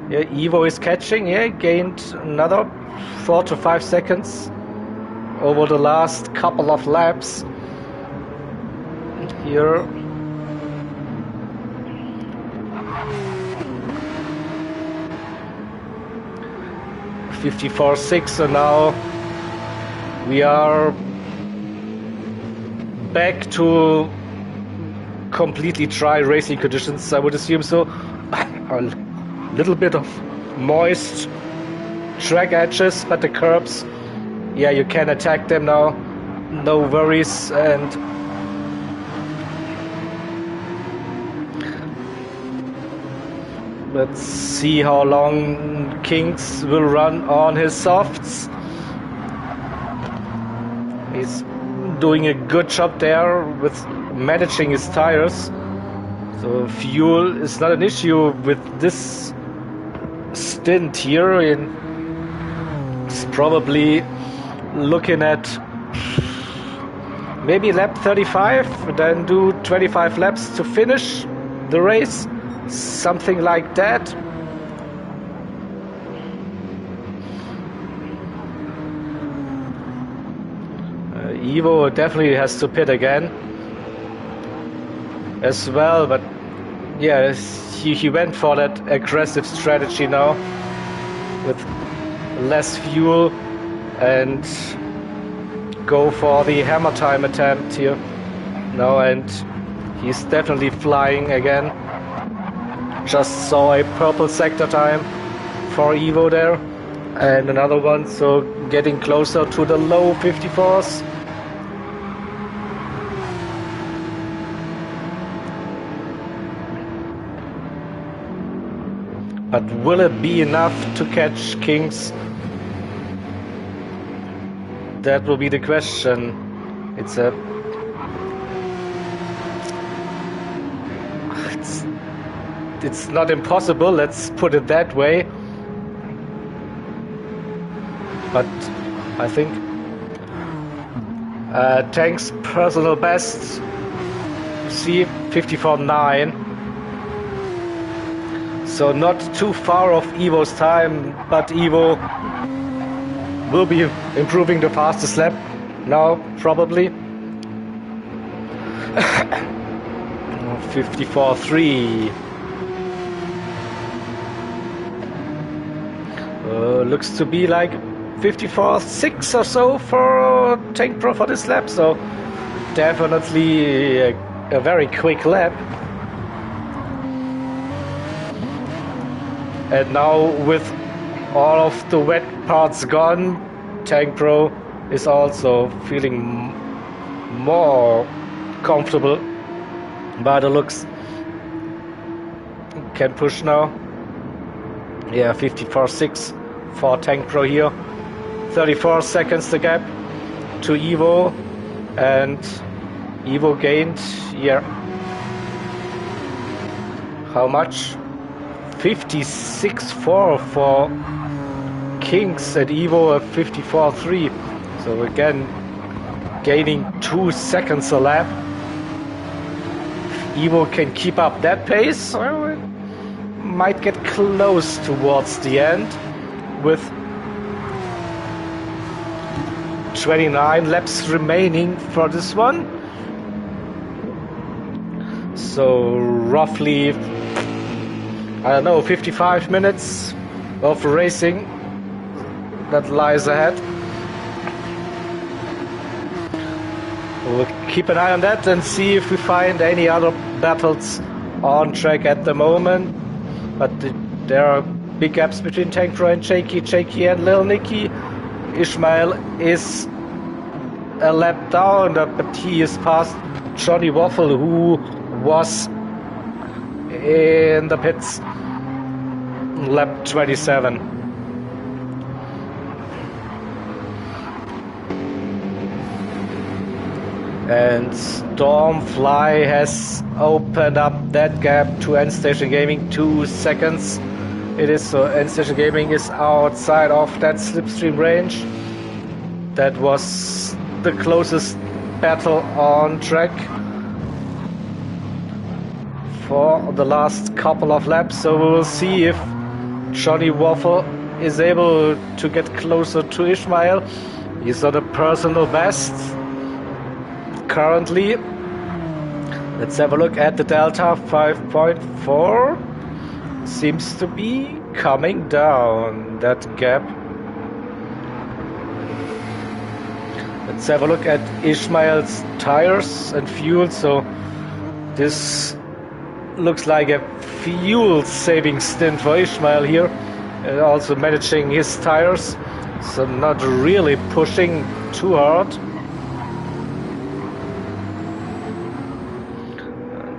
yeah, Evo is catching. Yeah, gained another 4 to 5 seconds over the last couple of laps here. .54.6, so now we are back to completely dry racing conditions, I would assume. So a little bit of moist track edges, but the curbs, yeah, you can attack them now, no worries. And let's see how long Kings will run on his softs. He's doing a good job there with managing his tires. So fuel is not an issue with this stint here. It's probably looking at maybe lap 35, then do 25 laps to finish the race. Something like that. Evo definitely has to pit again as well, but yeah, he went for that aggressive strategy now with less fuel and go for the hammer time attempt here now, and he's definitely flying again. Just saw a purple sector time for Evo there, and another one, so getting closer to the low 54s. But will it be enough to catch Kings? That will be the question. It's not impossible, let's put it that way. But I think Tank's personal best, see, 54.9. So not too far off Evo's time, but Evo will be improving the fastest lap now, probably. 54.3. Looks to be like 54.6 or so for Tank Pro for this lap, so definitely a very quick lap. And now with all of the wet parts gone, Tank Pro is also feeling more comfortable by the looks. Can push now. Yeah, 54.6 for Tank Pro here. 34 seconds the gap to Evo, and Evo gained, yeah, how much? 56.4 for Kings, and Evo at 54.3. So again, gaining 2 seconds a lap. Evo can keep up that pace, or it might get close towards the end with 29 laps remaining for this one. So roughly, I don't know, 55 minutes of racing that lies ahead. We'll keep an eye on that and see if we find any other battles on track at the moment. But there are big gaps between Tank Pro and Shaky and Lil Nicky. Ishmael is a lap down, but he is past Johnny Waffle, who was in the pits lap 27. And Stormfly has opened up that gap to End Station Gaming, 2 seconds. It is so End Station Gaming is outside of that slipstream range. That was the closest battle on track for the last couple of laps. So we will see if Johnny Waffle is able to get closer to Ishmael. He's on a personal best currently. Let's have a look at the Delta. 5.4 seems to be coming down, that gap. Let's have a look at Ishmael's tires and fuel. So this looks like a fuel saving stint for Ishmael here, and also managing his tires, so not really pushing too hard.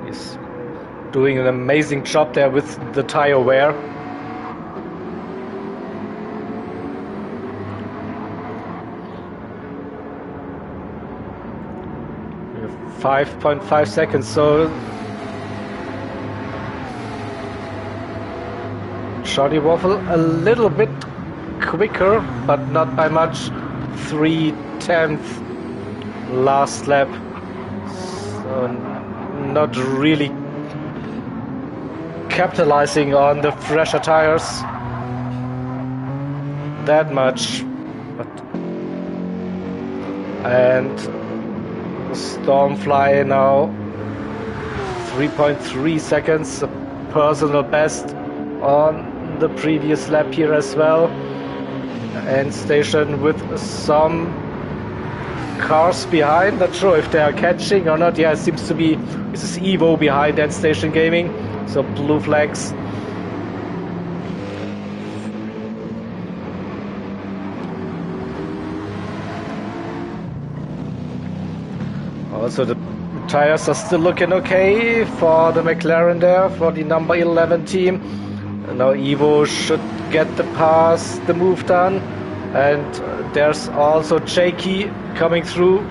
He's doing an amazing job there with the tire wear. 5.5 seconds, so Johnny Waffle a little bit quicker, but not by much. 3/10 last lap, so not really capitalizing on the fresher tires that much. And Stormfly now 3.3 seconds, a personal best on the previous lap here as well. End station with some cars behind, not sure if they are catching or not. Yeah, it seems to be, this is Evo behind End Station Gaming, so blue flags. Also the tires are still looking okay for the McLaren there, for the number 11 team. And now Evo should get the pass, the move done. And there's also Jakey coming through.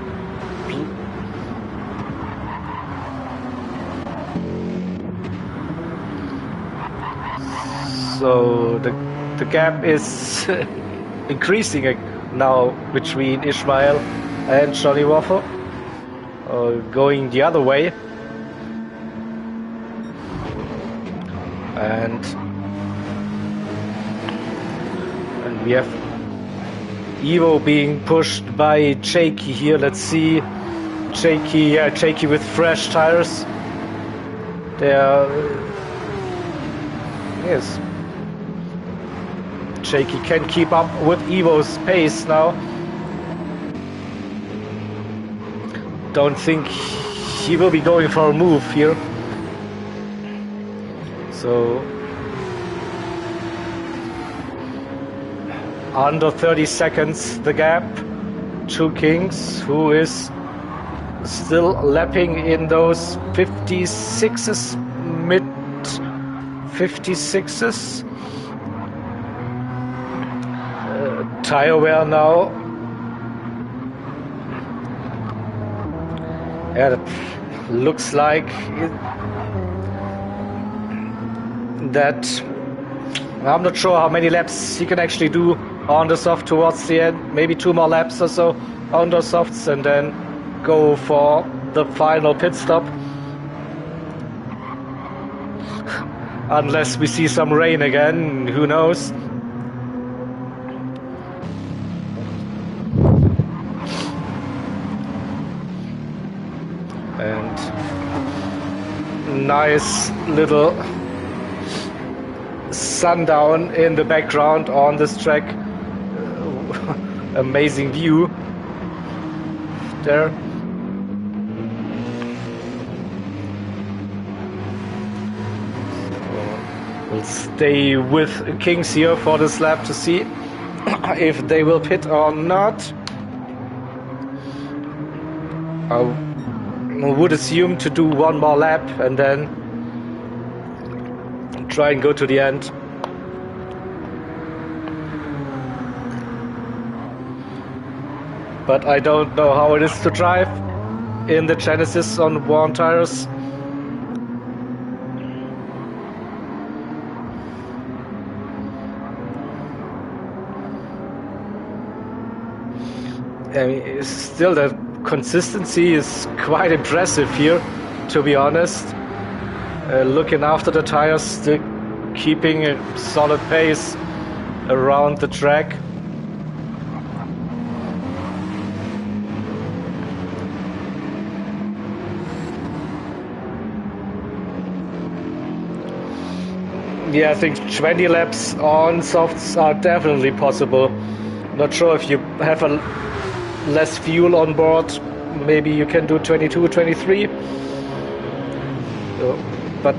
So the gap is increasing now between Ishmael and Johnny Waffle. Going the other way, and we have Ivo being pushed by Jakey here. Let's see. Jakey with fresh tires. There. Yes. Jakey can keep up with Ivo's pace now. Don't think he will be going for a move here. So under 30 seconds the gap to Kings, who is still lapping in those 56s, mid 56s. Tire wear now. Yeah, it looks like that. I'm not sure how many laps he can actually do on the soft towards the end. Maybe 2 more laps or so on the softs and then go for the final pit stop. Unless we see some rain again, who knows? And nice little sundown in the background on this track. Amazing view there. We'll stay with Kings here for this lap to see if they will pit or not. I would assume to do 1 more lap and then try and go to the end. But I don't know how it is to drive in the Genesis on worn tires. I mean, still the consistency is quite impressive here, to be honest. Looking after the tires, still keeping a solid pace around the track. Yeah, I think 20 laps on softs are definitely possible. Not sure if you have a less fuel on board, maybe you can do 22, 23. But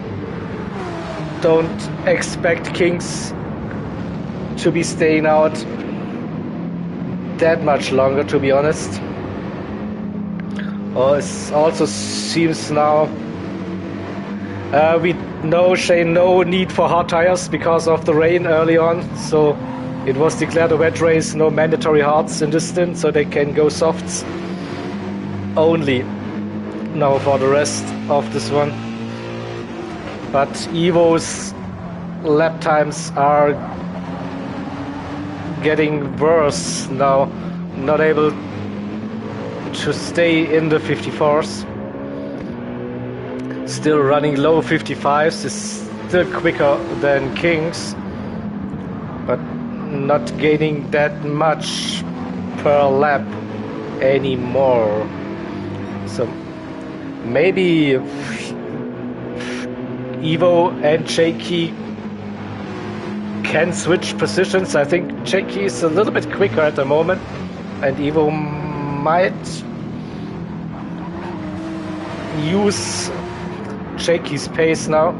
don't expect Kings to be staying out that much longer, to be honest. It also seems now we know Shane no need for hard tires because of the rain early on, so it was declared a wet race, no mandatory hards in this stint, so they can go softs only now for the rest of this one. But Evo's lap times are getting worse now, not able to stay in the 54s. Still running low 55s, is still quicker than Kings, but not gaining that much per lap anymore. So maybe Ivo and Jakey can switch positions. I think Jakey is a little bit quicker at the moment, and Ivo might use Jakey's pace now.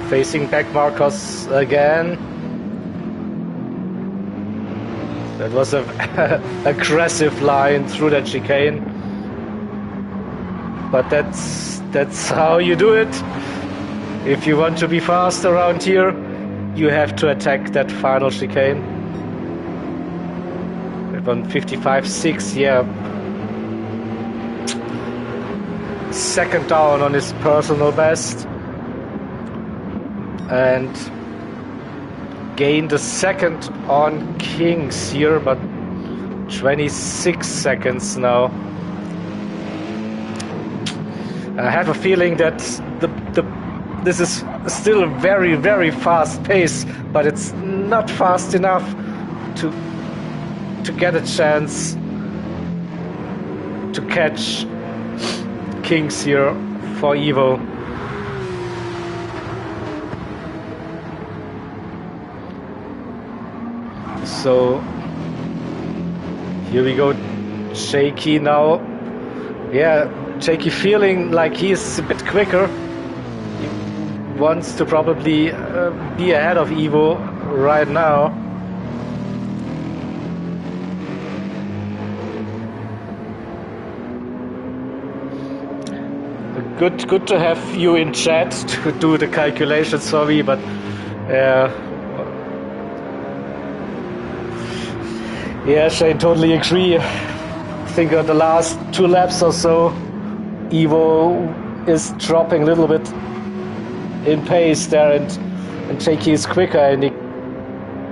Facing back markers again. That was a aggressive line through that chicane. But that's how you do it. If you want to be fast around here, you have to attack that final chicane. At 155.6, yeah. Second down on his personal best. And gained a second on Kings here, but 26 seconds now. I have a feeling that this is still a very, very fast pace, but it's not fast enough to get a chance to catch Kings here for Evo. So here we go, Shaky now. Yeah, Shaky feeling like he's a bit quicker. He wants to probably be ahead of Evo right now. Good to have you in chat to do the calculations for me, but yeah, Shane, totally agree. I think on the last 2 laps or so, Evo is dropping a little bit in pace there, and Shaky is quicker, and he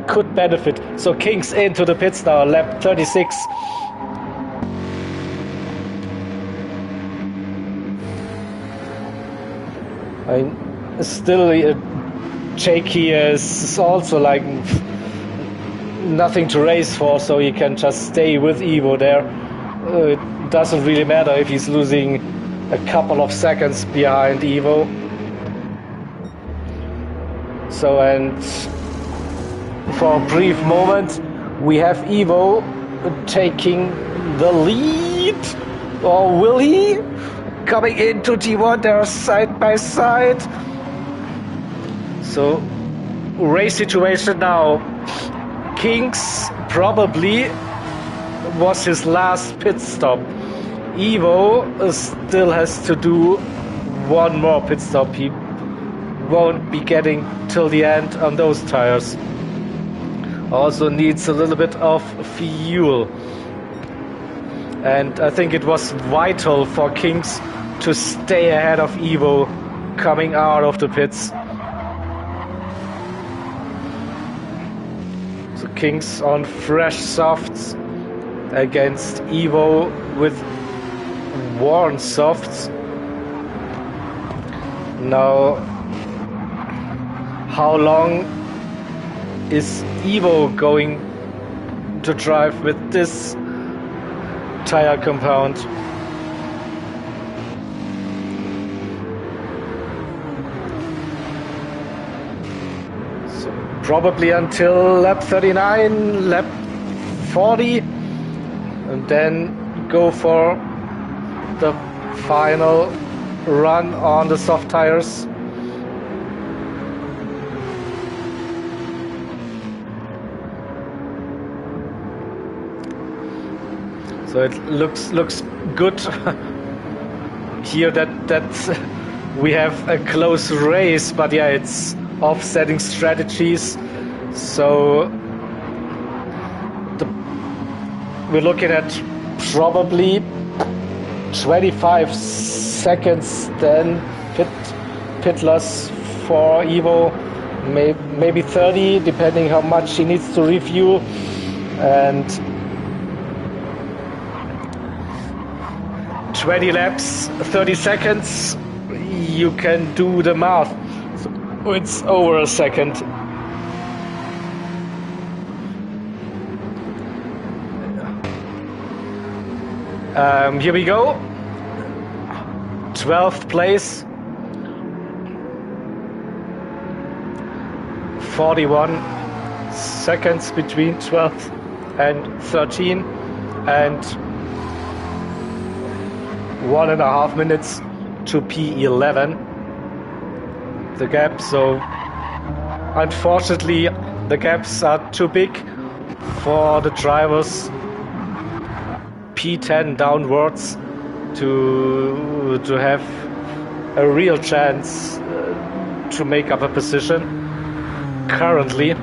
could benefit. So King's into the pits now, lap 36. Still, Shaky is also like nothing to race for, so he can just stay with Evo there. It doesn't really matter if he's losing a couple of seconds behind Evo. So, and for a brief moment we have Evo taking the lead, or will he? Coming into T1, they're side by side. So, race situation now. Kings probably was his last pit stop. Evo still has to do one more pit stop. He won't be getting till the end on those tires. Also needs a little bit of fuel. And I think it was vital for Kings to stay ahead of Evo coming out of the pits. So Kings on fresh softs against Evo with worn softs. Now, how long is Evo going to drive with this tire compound? So probably until lap 39, lap 40, and then go for the final run on the soft tires. So it looks good here that we have a close race, but yeah, it's offsetting strategies. So we're looking at probably 25 seconds then pit loss for Evo, maybe 30, depending how much he needs to refuel. And 20 laps, 30 seconds, you can do the math. So it's over a second. Here we go. 12th place. 41 seconds between 12th and 13, and 1.5 minutes to P11 the gap. So unfortunately the gaps are too big for the drivers P10 downwards to have a real chance to make up a position currently.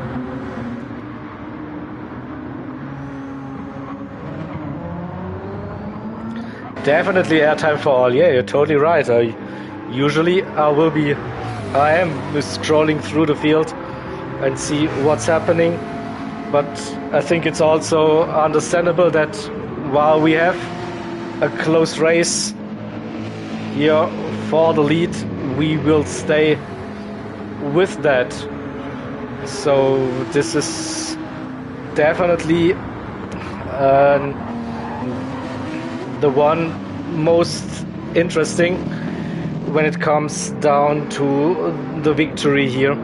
Definitely airtime for all. Yeah, you're totally right. Usually I am scrolling through the field and see what's happening. but I think it's also understandable that while we have a close race here for the lead, we will stay with that. So this is definitely the one most interesting when it comes down to the victory here.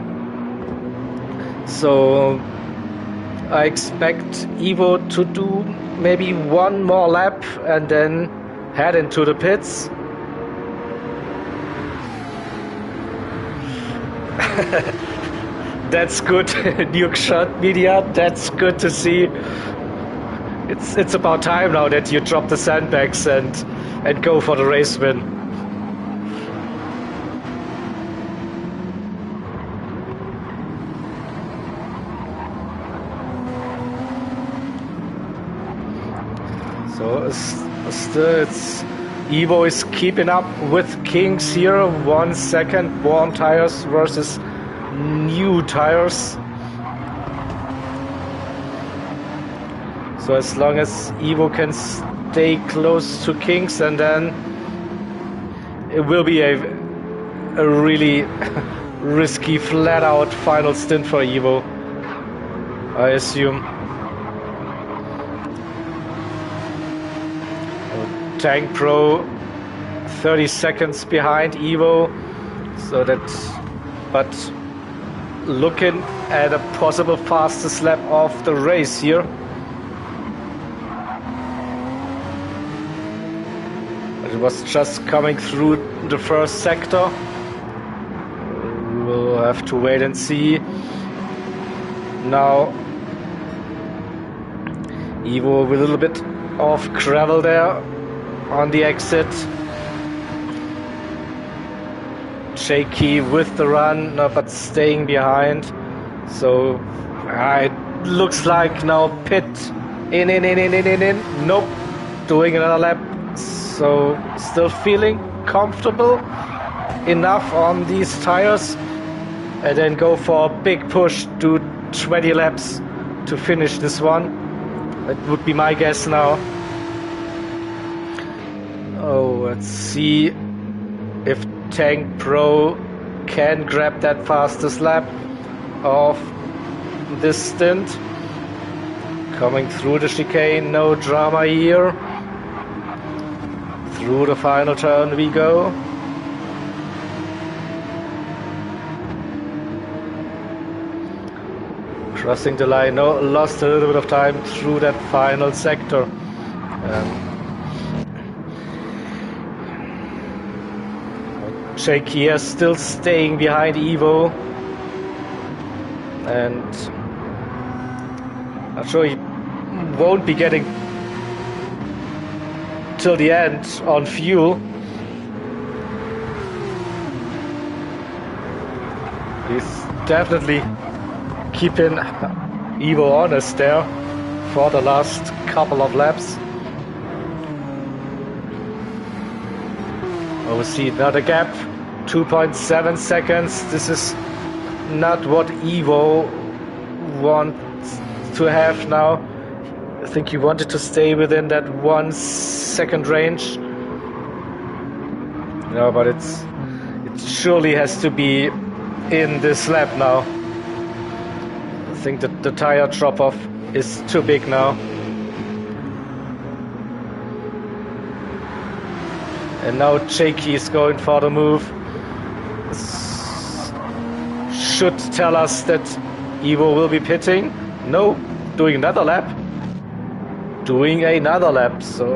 So I expect Ivo to do maybe one more lap and then head into the pits. That's good, Nuke Shot Media. That's good to see. It's about time now that you drop the sandbags and go for the race win. So still, Ivo is keeping up with Kings here. 1 second warm tires versus new tires. So as long as Ivo can stay close to Kings, and then it will be a really risky flat out final stint for Ivo, I assume. Tank Pro 30 seconds behind Ivo, so but looking at a possible fastest lap of the race here. It was just coming through the first sector. We'll have to wait and see. Now Ivo with a little bit of gravel there on the exit. Shaky with the run, but staying behind. So it looks like now pit in. Nope, doing another lap. So still feeling comfortable enough on these tires, and then go for a big push, do 20 laps to finish this one. That would be my guess now. Oh, let's see if Tank Pro can grab that fastest lap of this stint. Coming through the chicane, no drama here. Through the final turn we go. Crossing the line, no, lost a little bit of time through that final sector. Shaky is still staying behind Ivo, and I'm sure he won't be getting till the end on fuel. He's definitely keeping Ivo honest there for the last couple of laps. Oh, we see another gap, 2.7 seconds. This is not what Ivo wants to have now. I think he wanted to stay within that 1 second range. No, but it surely has to be in this lap now. I think that the tire drop-off is too big now. And now Shaky is going for the move. This should tell us that Ivo will be pitting. No, doing another lap. Doing another lap. So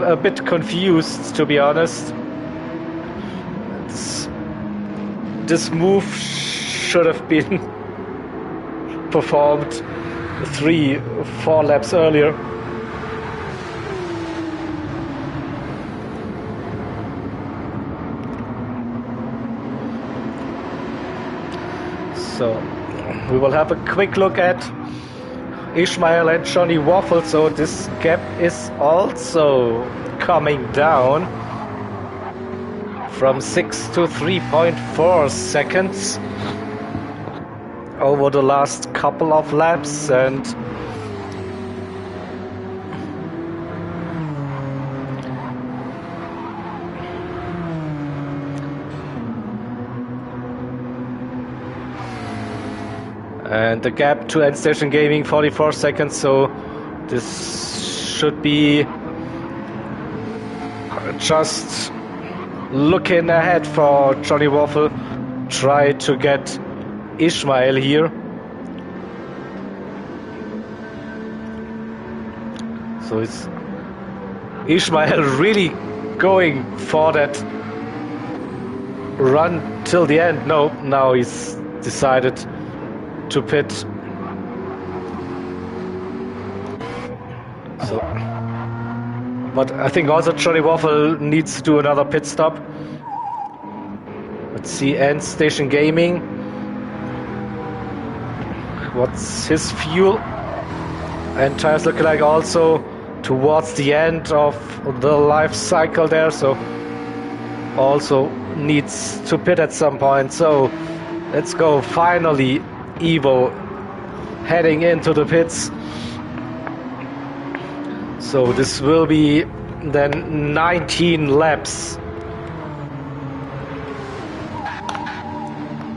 a bit confused, to be honest. This move should have been performed 3-4 laps earlier. So we will have a quick look at Ishmael and Johnny Waffle. So this gap is also coming down from 6 to 3.4 seconds. over the last couple of laps, and the gap to End Station Gaming 44 seconds, so this should be just looking ahead for Johnny Waffle. Try to get Ishmael here. So it's Ishmael really going for that run till the end. No, now he's decided to pit. So, but I think also Johnny Waffle needs to do another pit stop. Let's see, End Station Gaming. What's his fuel? And tires look like also towards the end of the life cycle there, so also needs to pit at some point. So let's go. Finally, Evo heading into the pits. So this will be then 19 laps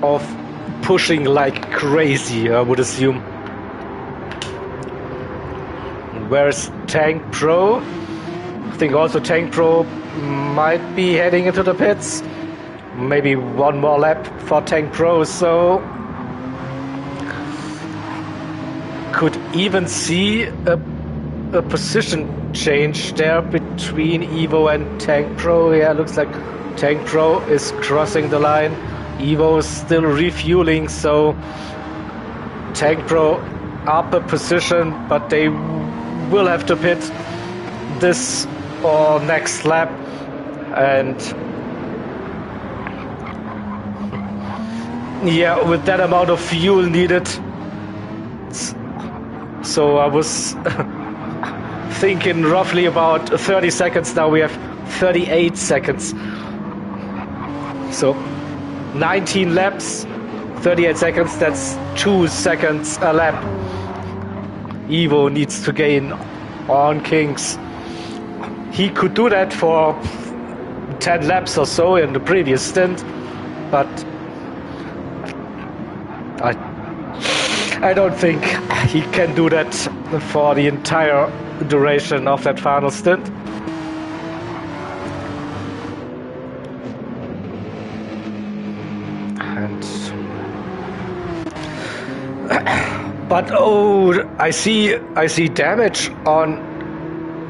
of pushing like crazy, I would assume. Where's Tank Pro? I think also Tank Pro might be heading into the pits. Maybe one more lap for Tank Pro, so could even see a position change there between Evo and Tank Pro. Yeah, looks like Tank Pro is crossing the line. Evo is still refueling, so Tank Pro up a position, but they will have to pit this or next lap. And yeah, with that amount of fuel needed, so I was thinking roughly about 30 seconds. Now we have 38 seconds. So 19 laps, 38 seconds, that's 2 seconds a lap. Evo needs to gain on Kings. He could do that for 10 laps or so in the previous stint, but I don't think he can do that for the entire duration of that final stint. But oh, I see damage on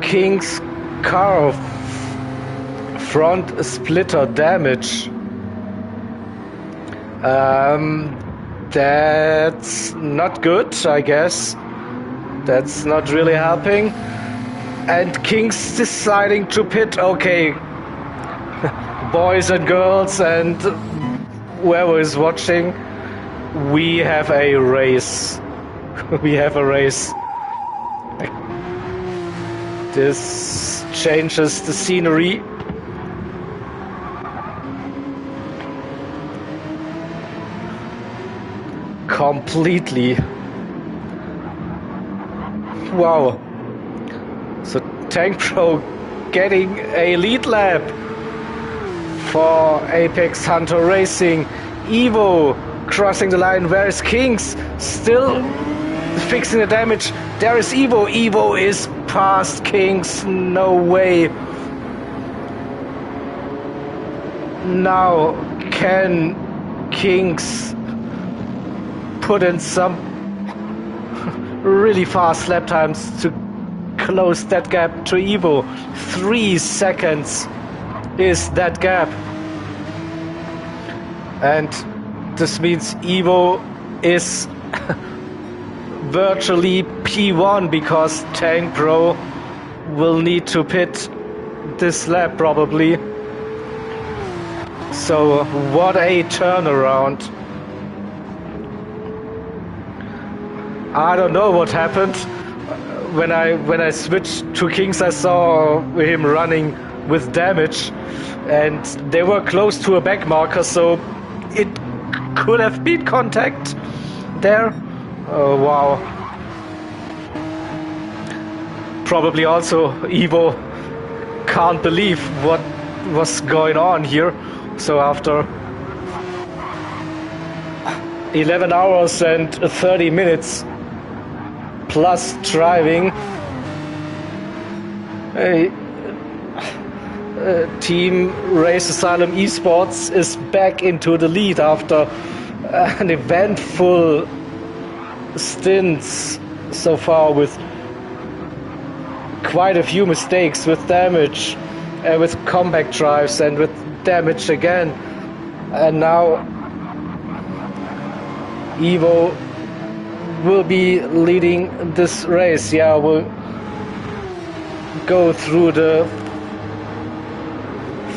King's car. Front splitter damage. That's not good, I guess. That's not really helping. And King's deciding to pit. Okay, boys and girls and whoever is watching, we have a race. We have a race. This changes the scenery. Completely. Wow. So Tank Pro getting a lead lap for Apex Hunter Racing. Evo crossing the line. Where is Kings? Still fixing the damage. There is Evo. Evo is past Kings. No way. Now can Kings put in some really fast lap times to close that gap to Evo? 3 seconds is that gap. And this means Evo is virtually P1 because Tank Pro will need to pit this lap probably. So what a turnaround. I don't know what happened. When I switched to Kings, I saw him running with damage, and they were close to a back marker, so it could have been contact. there. Oh, wow. Probably also Ivo can't believe what was going on here. So after 11 hours and 30 minutes plus driving, Team Race Asylum Esports is back into the lead after an eventful stints so far, with quite a few mistakes, with damage, with comeback drives, and with damage again. And now Ivo will be leading this race. Yeah, we'll go through the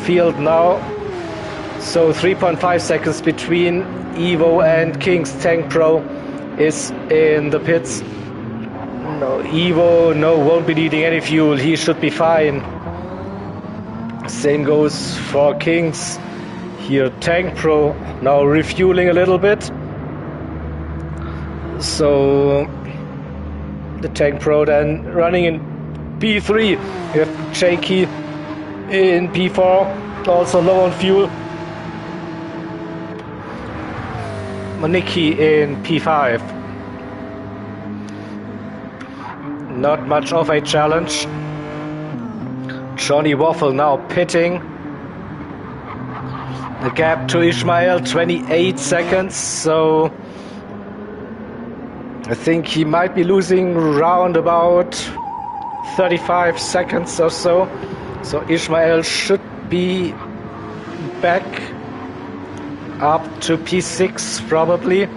field now. So 3.5 seconds between Ivo and King's Tank Pro is in the pits. No, Ivo won't be needing any fuel. He should be fine. Same goes for King's. Here Tank Pro now refueling a little bit. So the Tank Pro then running in P3. You have Jakey in P4, also low on fuel. Nikki in P5. Not much of a challenge. Johnny Waffle now pitting. The gap to Ishmael, 28 seconds, so I think he might be losing round about 35 seconds or so. So Ishmael should be back up to P6 probably,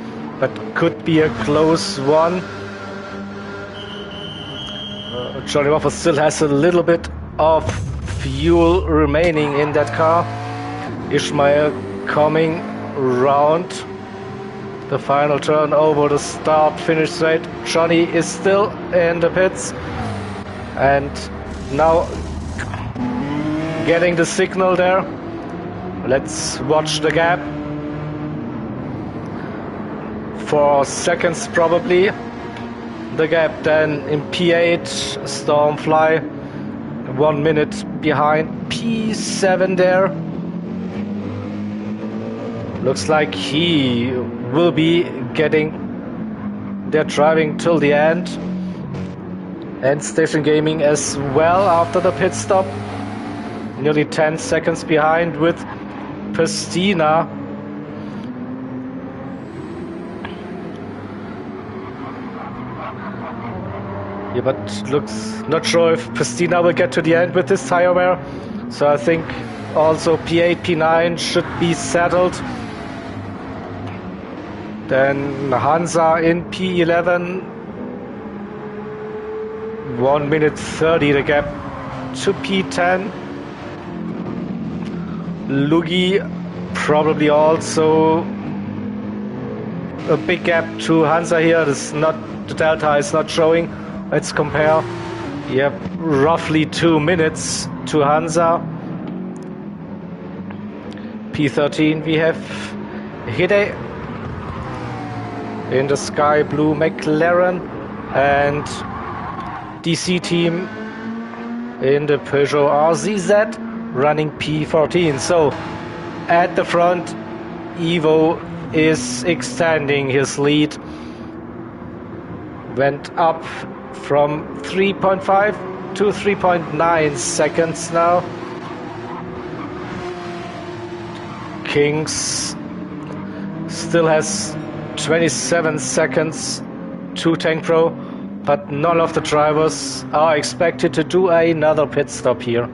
but could be a close one. Johnny Waffle still has a little bit of fuel remaining in that car. Ishmael coming round the final turn over the start-finish straight. Johnny is still in the pits and now getting the signal there. Let's watch the gap. 4 seconds probably. The gap then in P8, Stormfly 1 minute behind P7 there. Looks like he will be getting their driving till the end. And Station Gaming as well after the pit stop. Nearly 10 seconds behind with Pestina. Yeah, but looks not sure if Pestina will get to the end with this tire wear. So I think also P8, P9 should be settled. Then Hansa in P11. 1 minute 30 the gap to P10. Lugi probably also a big gap to Hansa here. This not, the delta is not showing. Let's compare. Yep, roughly 2 minutes to Hansa. P13 we have Hide in the sky blue McLaren and DC team in the Peugeot RZZ running P14. So at the front, Ivo is extending his lead. Went up from 3.5 to 3.9 seconds now. Kings still has 27 seconds to Tank Pro, but none of the drivers are expected to do another pit stop here.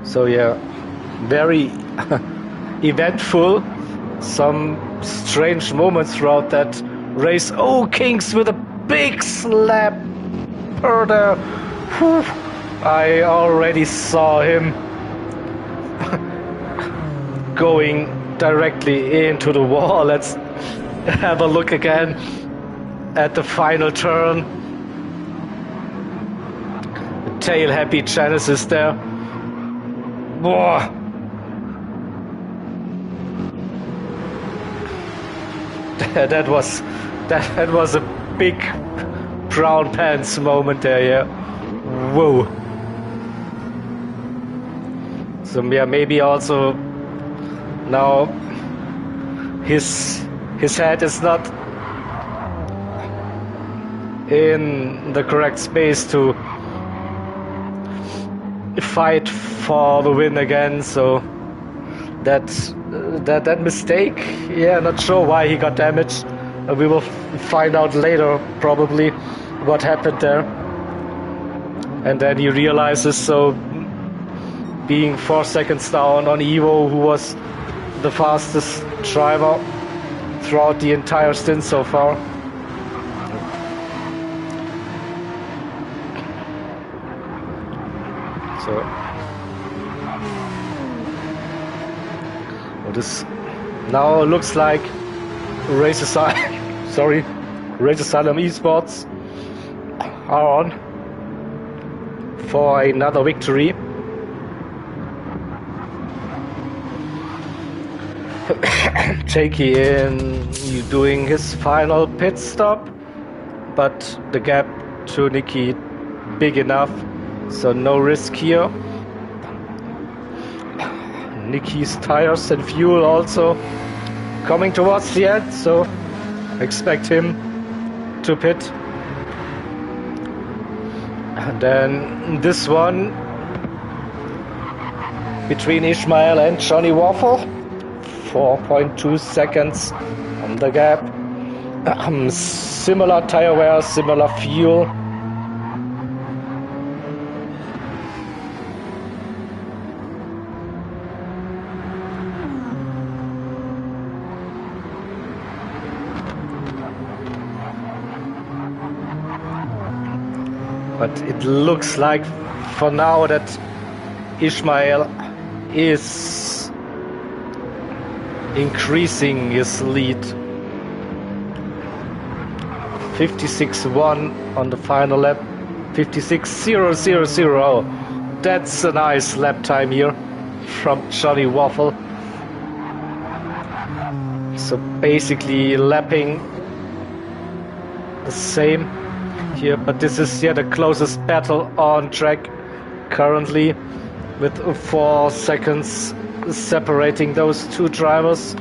So yeah, very eventful. Some strange moments throughout that race. Oh, Kings with a big slap there. Whew. I already saw him going directly into the wall. Let's have a look again at the final turn. tail happy Genesis there. Whoa. That was a big brown pants moment there, yeah. Whoa. So yeah, maybe also now his head is not in the correct space to fight for the win again, so that mistake, yeah, not sure why he got damaged. We will find out later probably what happened there. And then he realizes, so being 4 seconds down on IRO, who was the fastest driver throughout the entire stint so far. So this now looks like Race Asylum Esports are on for another victory. Jakey in doing his final pit stop, but the gap to Nicky big enough, so no risk here. Nicky's tires and fuel also coming towards the end, so expect him to pit. And then this one between Ishmael and Johnny Waffle, 4.2 seconds on the gap. Similar tire wear, similar fuel. But it looks like for now that Ishmael is increasing his lead. 56.1 on the final lap, 56.000. That's a nice lap time here from Johnny Waffle. So basically lapping the same here, but this is the closest battle on track currently, with 4 seconds separating those two drivers.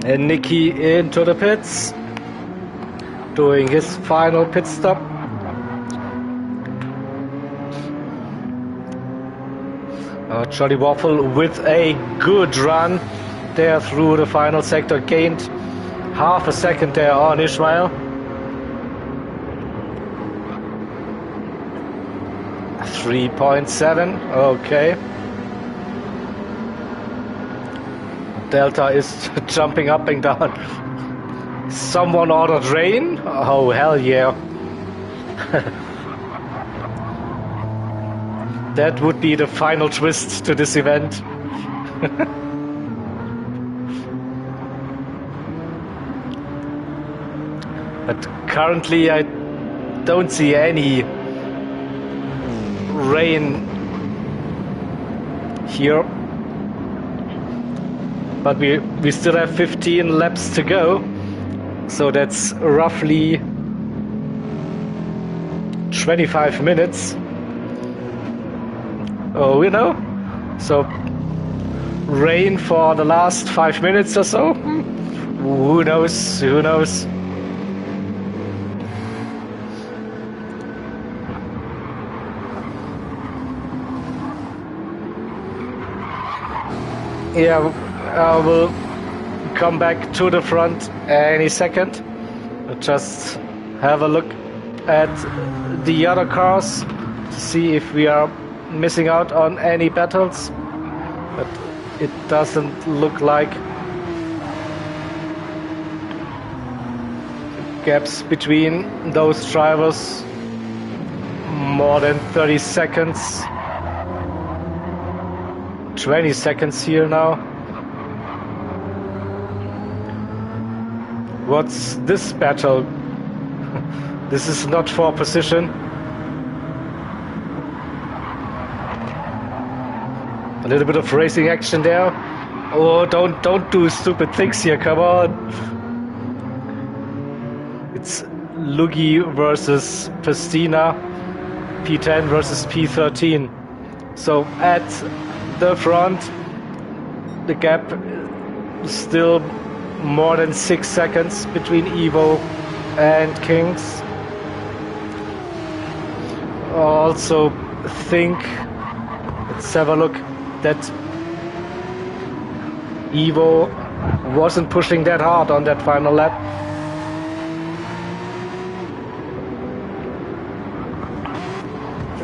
And Nicky into the pits, doing his final pit stop. Johnny Waffle with a good run there through the final sector, gained half a second there on Ishmael. 3.7, okay. Delta is jumping up and down. Someone ordered rain? Oh, hell yeah. That would be the final twist to this event. But currently I don't see any rain here. But we still have 15 laps to go. So that's roughly 25 minutes. Oh, you know, so rain for the last 5 minutes or so. Who knows? Who knows? Yeah, I will come back to the front any second. Just have a look at the other cars to see if we are missing out on any battles, but it doesn't look like. Gaps between those drivers more than 30 seconds, 20 seconds here now. What's this battle This is not for position. A little bit of racing action there. Oh, don't do stupid things here, come on. It's Lugi versus Pestina, P10 versus P13. So at the front, the gap is still more than 6 seconds between Evo and Kings. Also think, let's have a look, that Evo wasn't pushing that hard on that final lap.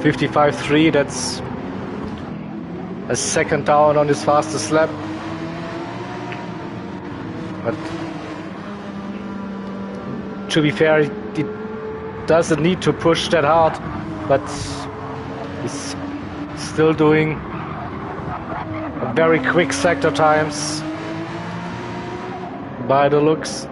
.55.3, that's a second down on his fastest lap. But to be fair, he doesn't need to push that hard, but he's still doing very quick sector times by the looks.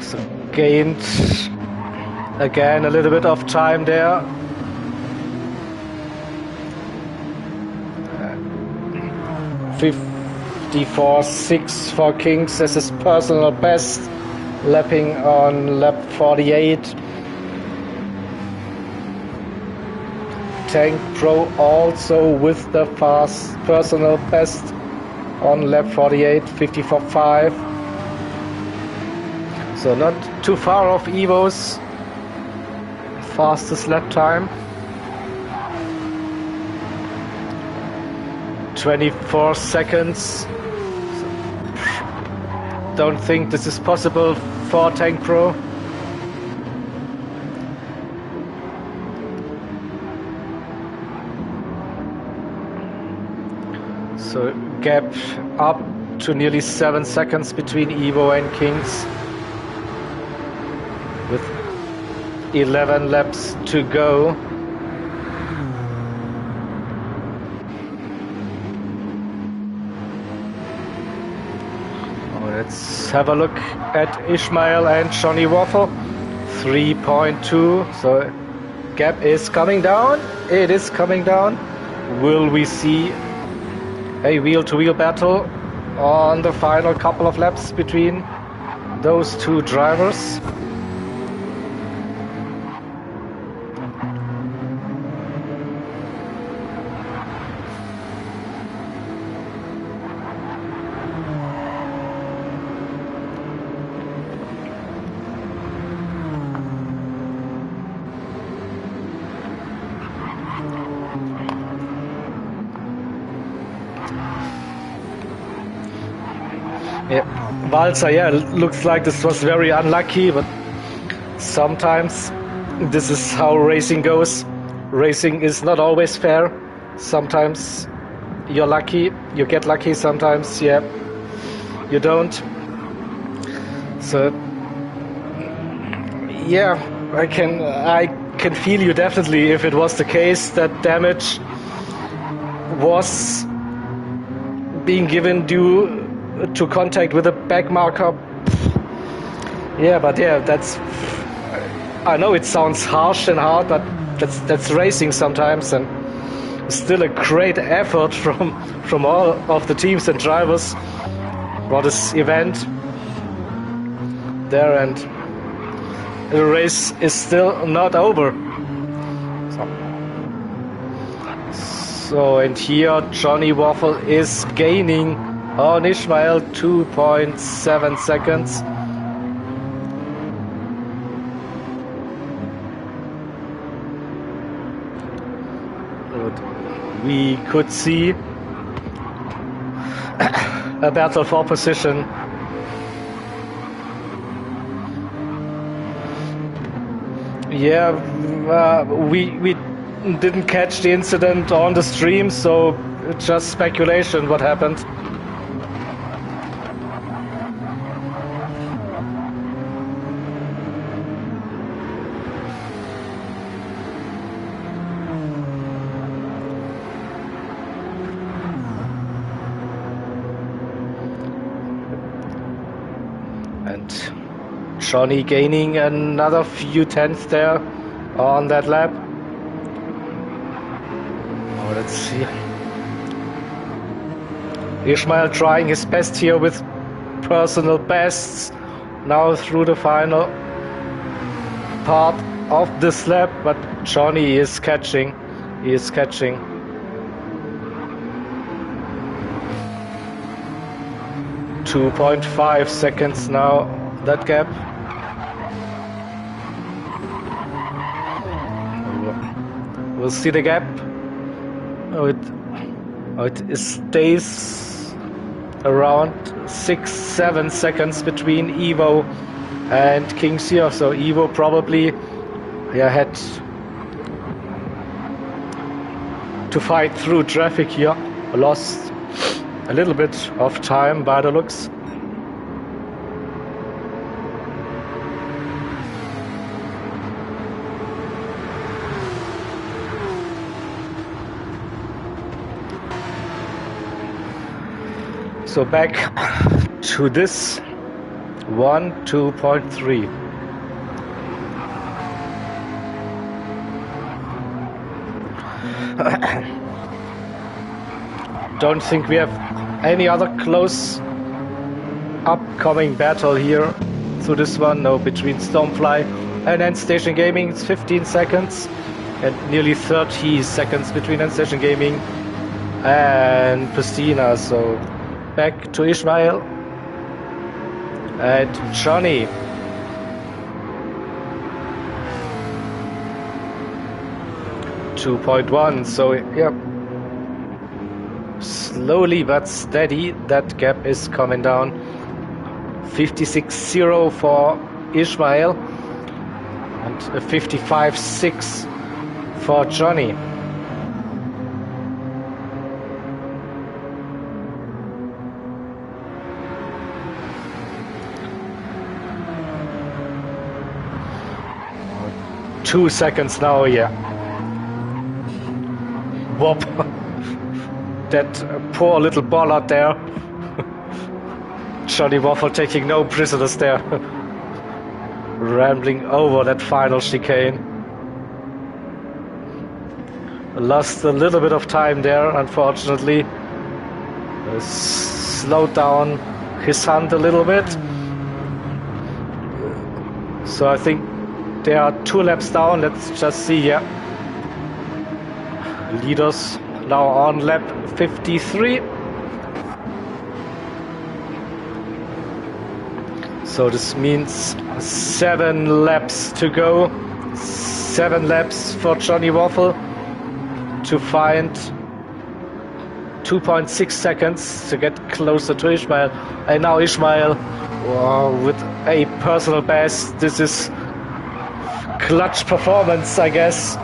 So gained again a little bit of time there. 54.6 for Kings as his personal best, lapping on lap 48. Tank Pro also with the fast personal best on lap 48, 54.5. So not too far off Evo's fastest lap time. 24 seconds. Don't think this is possible for Tank Pro. So gap up to nearly 7 seconds between Evo and Kings, with 11 laps to go. Let's have a look at Ishmael and Johnny Waffle. 3.2. So gap is coming down. It is coming down. Will we see a wheel-to-wheel battle on the final couple of laps between those two drivers? Yeah, Walzer, yeah, looks like this was very unlucky, but sometimes this is how racing goes. Racing is not always fair. Sometimes you're lucky, you get lucky, sometimes, yeah, you don't. So, yeah, I can feel you definitely if it was the case that damage was being given due to contact with a back marker. Yeah, but yeah, that's, I know it sounds harsh and hard, but that's racing sometimes, and still a great effort from all of the teams and drivers for this event there, and the race is still not over. So and here Johnny Waffle is gaining on Ishmael 2.7 seconds. But we could see a battle for position. Yeah, we didn't catch the incident on the stream, so it's just speculation what happened. Johnny gaining another few tenths there on that lap. Oh, let's see. Ishmael trying his best here with personal bests now through the final part of this lap, but Johnny is catching. He is catching. .5 seconds now, that gap. We'll see the gap. It stays around 6-7 seconds between Evo and Kings here. So Evo probably had to fight through traffic here. Lost a little bit of time by the looks. So back to this 2.3. Don't think we have any other close upcoming battle here through this one. No, between Stormfly and Endstation Gaming it's 15 seconds and nearly 30 seconds between Endstation Gaming and Pristina. So back to Ishmael and Johnny. .1, so yeah, slowly but steady that gap is coming down. 56.0 for Ishmael and 55.6 for Johnny. Two seconds now, yeah. Whoop. That poor little bollard there. Johnny Waffle taking no prisoners there. Rambling over that final chicane. Lost a little bit of time there, unfortunately. Slowed down his hunt a little bit. So I think they are 2 laps down. Let's just see, yeah. Leaders now on lap 53. So this means 7 laps to go. 7 laps for Johnny Waffle to find 2.6 seconds to get closer to Ishmael. And now Ishmael with a personal best. This is clutch performance, I guess.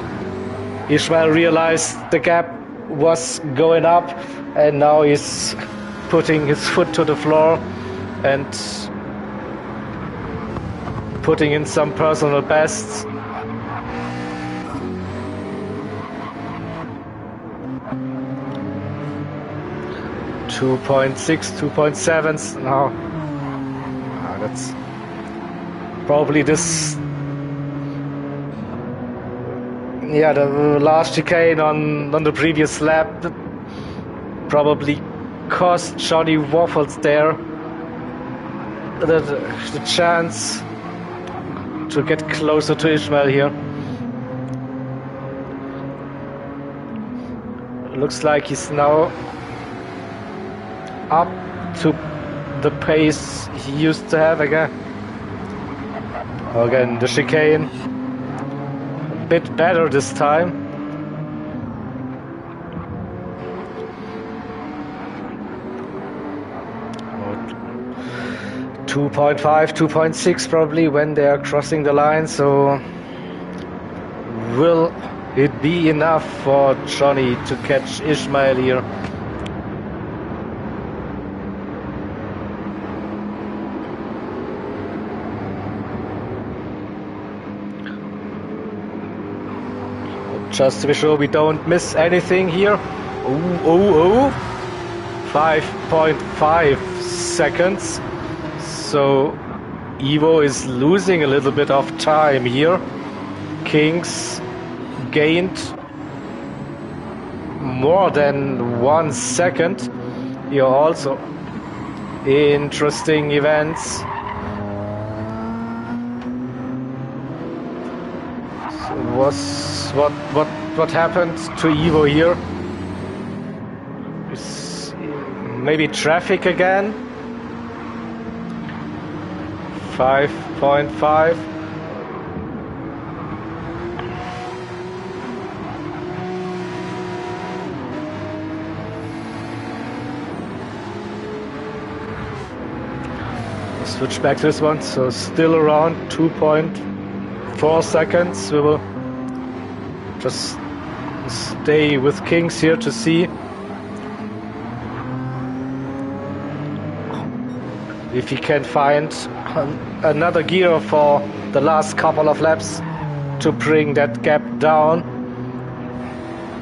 Ishmael realized the gap was going up and now he's putting his foot to the floor and putting in some personal bests. .6, 2.7 now. That's probably this. Yeah, the last chicane on the previous lap that probably cost Johnny Waffles there the chance to get closer to Ishmael here. Looks like he's now up to the pace he used to have again. Again, the chicane. Bit better this time. Oh, 2.5, 2.6 probably when they are crossing the line. So will it be enough for Johnny to catch Ishmael here? Just to be sure we don't miss anything here. 5.5 seconds. So Ivo is losing a little bit of time here. Kings gained more than 1 second. Here also interesting events. So what happened to Ivo here? Is maybe traffic again? 5.5. Switch back to this one, so still around 2.4 seconds. We will just stay with Kings here to see if he can find another gear for the last couple of laps to bring that gap down.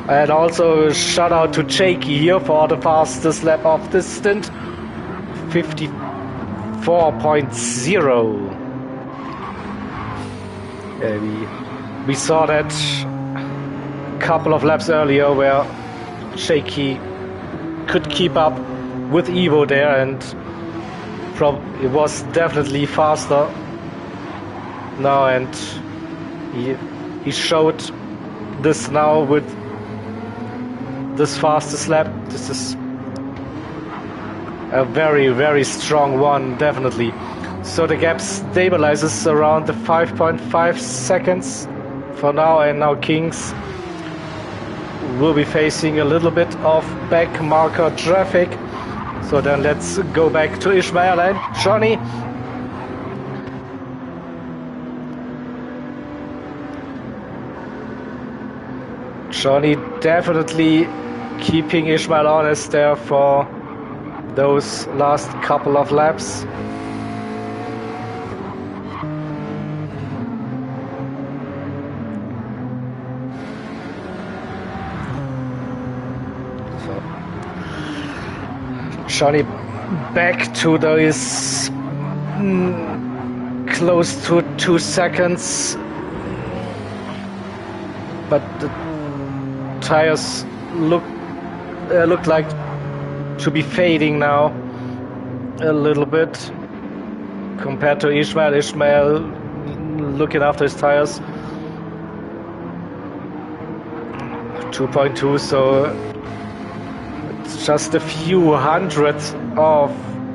And also shout out to Jakey here for the fastest lap of this stint, 54.0. We saw that a couple of laps earlier where Jakey could keep up with Ivo there, and it was definitely faster now, and he showed this now with this fastest lap. This is a very, very strong one, definitely. So the gap stabilizes around the 5.5 seconds for now, and now Kings will be facing a little bit of back marker traffic. So then let's go back to Ishmael and Johnny. Johnny definitely keeping Ishmael honest there for those last couple of laps. Johnny back to those close to 2 seconds, but the tires look like to be fading now a little bit compared to Ishmael. Ishmael looking after his tires. 2.2, so just a few hundredths of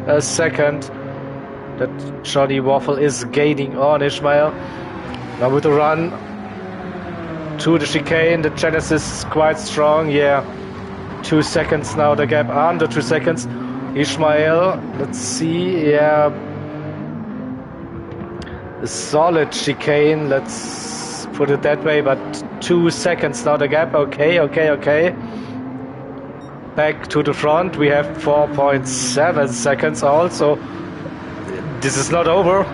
a second that Johnny Waffle is gaining on Ishmael. Now with the run to the chicane, the Genesis is quite strong. Yeah, 2 seconds now, the gap under 2 seconds. Ishmael, let's see, yeah, a solid chicane, let's put it that way, but 2 seconds now the gap. Okay. Back to the front, we have 4.7 seconds also. This is not over.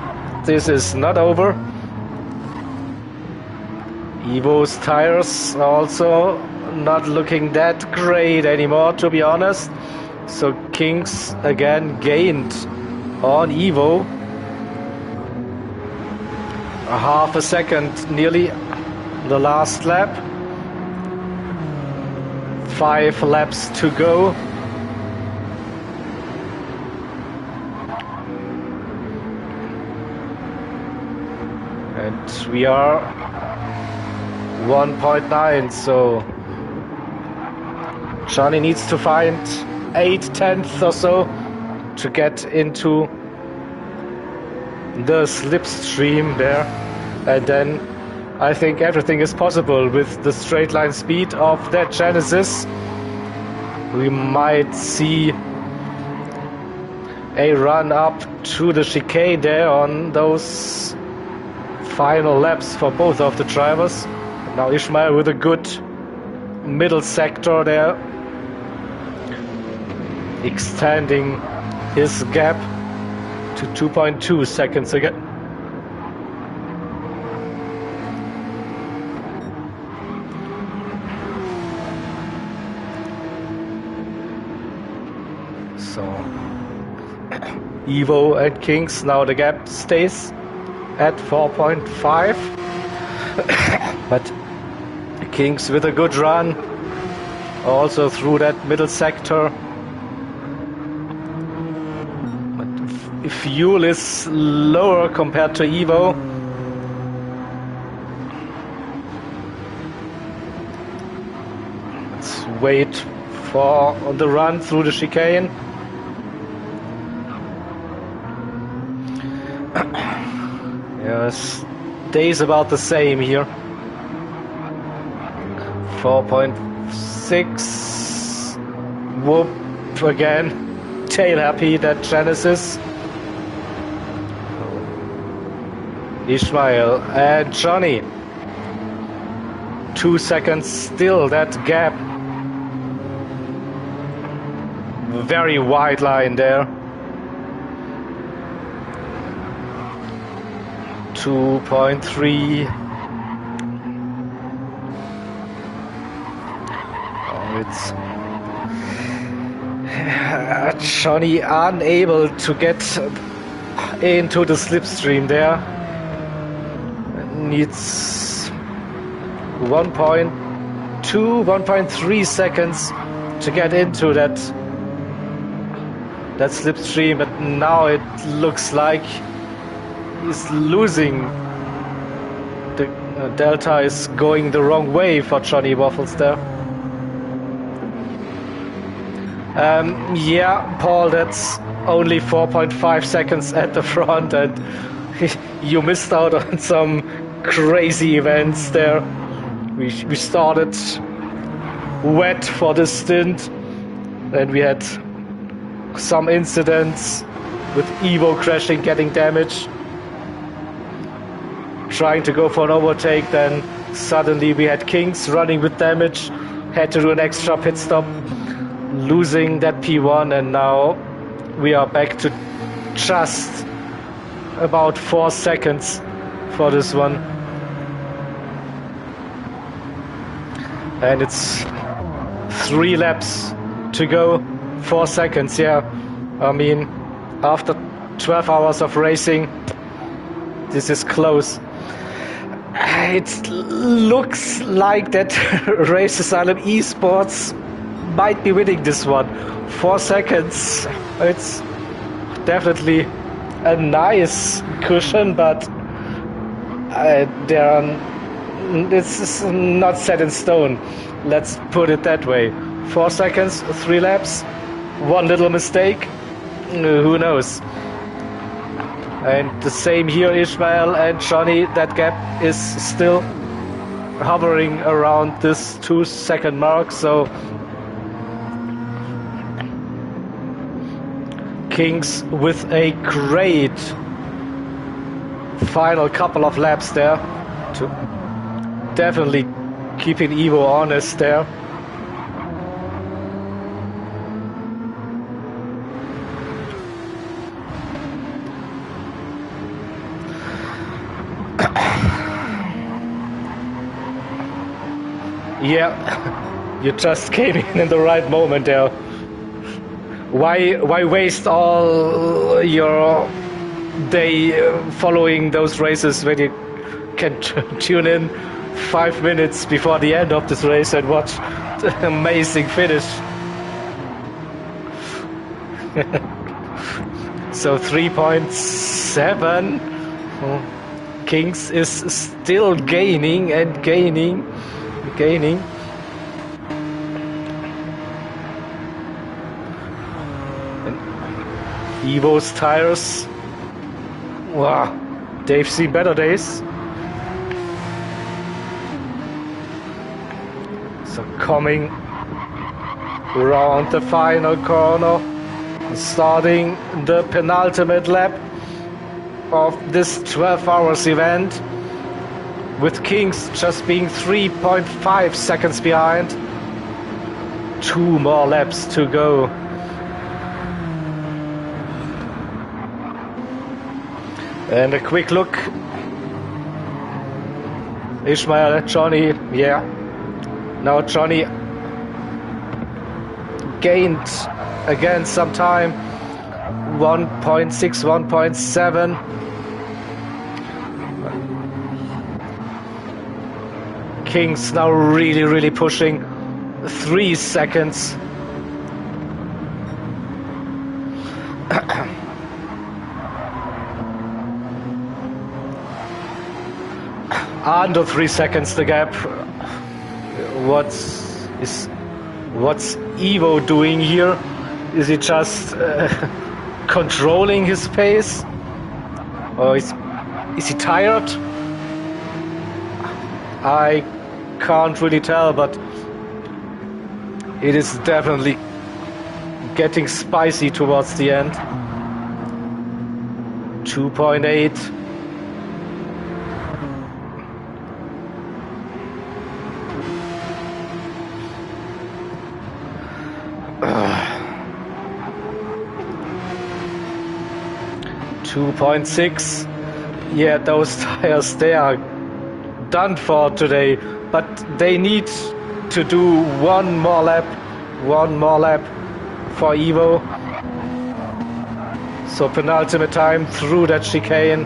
Ivo's tires also not looking that great anymore, to be honest. So Kings again gained on Ivo. A half a second nearly the last lap. 5 laps to go. And we are 1.9, so Johnny needs to find 8/10 or so to get into the slipstream there, and then I think everything is possible with the straight line speed of that Genesis. We might see a run up to the chicane there on those final laps for both of the drivers. Now Ishmael with a good middle sector there, extending his gap to 2.2 seconds again. So Evo and Kings. Now the gap stays at 4.5. But Kings with a good run, also through that middle sector. But fuel is lower compared to Evo. Let's wait for the run through the chicane. Yes, stays about the same here. 4.6. Whoop again. Tail happy that Genesis. Ishmael and Johnny. 2 seconds still, that gap. Very wide line there. 2.3. It's Johnny unable to get into the slipstream there. Needs 1.2, 1.3 seconds to get into that slipstream, but now it looks like he's losing. The delta is going the wrong way for Johnny Waffles there. Yeah, Paul, that's only 4.5 seconds at the front, and you missed out on some crazy events there. We started wet for the stint, and we had some incidents with Evo crashing, getting damaged, trying to go for an overtake. Then suddenly we had Kings running with damage, had to do an extra pit stop, losing that P1, and now we are back to just about 4 seconds for this one. And it's 3 laps to go, 4 seconds, yeah. I mean, after 12 hours of racing, this is close. It looks like that Race Asylum Esports might be winning this one. 4 seconds. It's definitely a nice cushion, but this is not set in stone. Let's put it that way. 4 seconds, 3 laps, 1 little mistake. Who knows? And the same here, Ishmael and Johnny. That gap is still hovering around this 2 second mark. So Kings with a great final couple of laps there to definitely keeping Evo honest there. Yeah, you just came in the right moment there. Why waste all your day following those races when you can tune in 5 minutes before the end of this race and watch the amazing finish? So 3.7. Kings is still gaining and gaining. And Evo's tires, wow, they've seen better days. So coming around the final corner, starting the penultimate lap of this 12 hours event, with Kings just being 3.5 seconds behind. 2 more laps to go. And a quick look. Ishmael, Johnny, yeah. Now Johnny gained again some time. 1.6, 1.7. Kings now really pushing. 3 seconds. Under 3 seconds the gap. What's Ivo doing here? Is he just controlling his pace? Or is he tired? I can't really tell, but it is definitely getting spicy towards the end. 2.8. Uh, 2.6. Yeah, those tires, they are done for today, but they need to do one more lap for Ivo. So penultimate time through that chicane.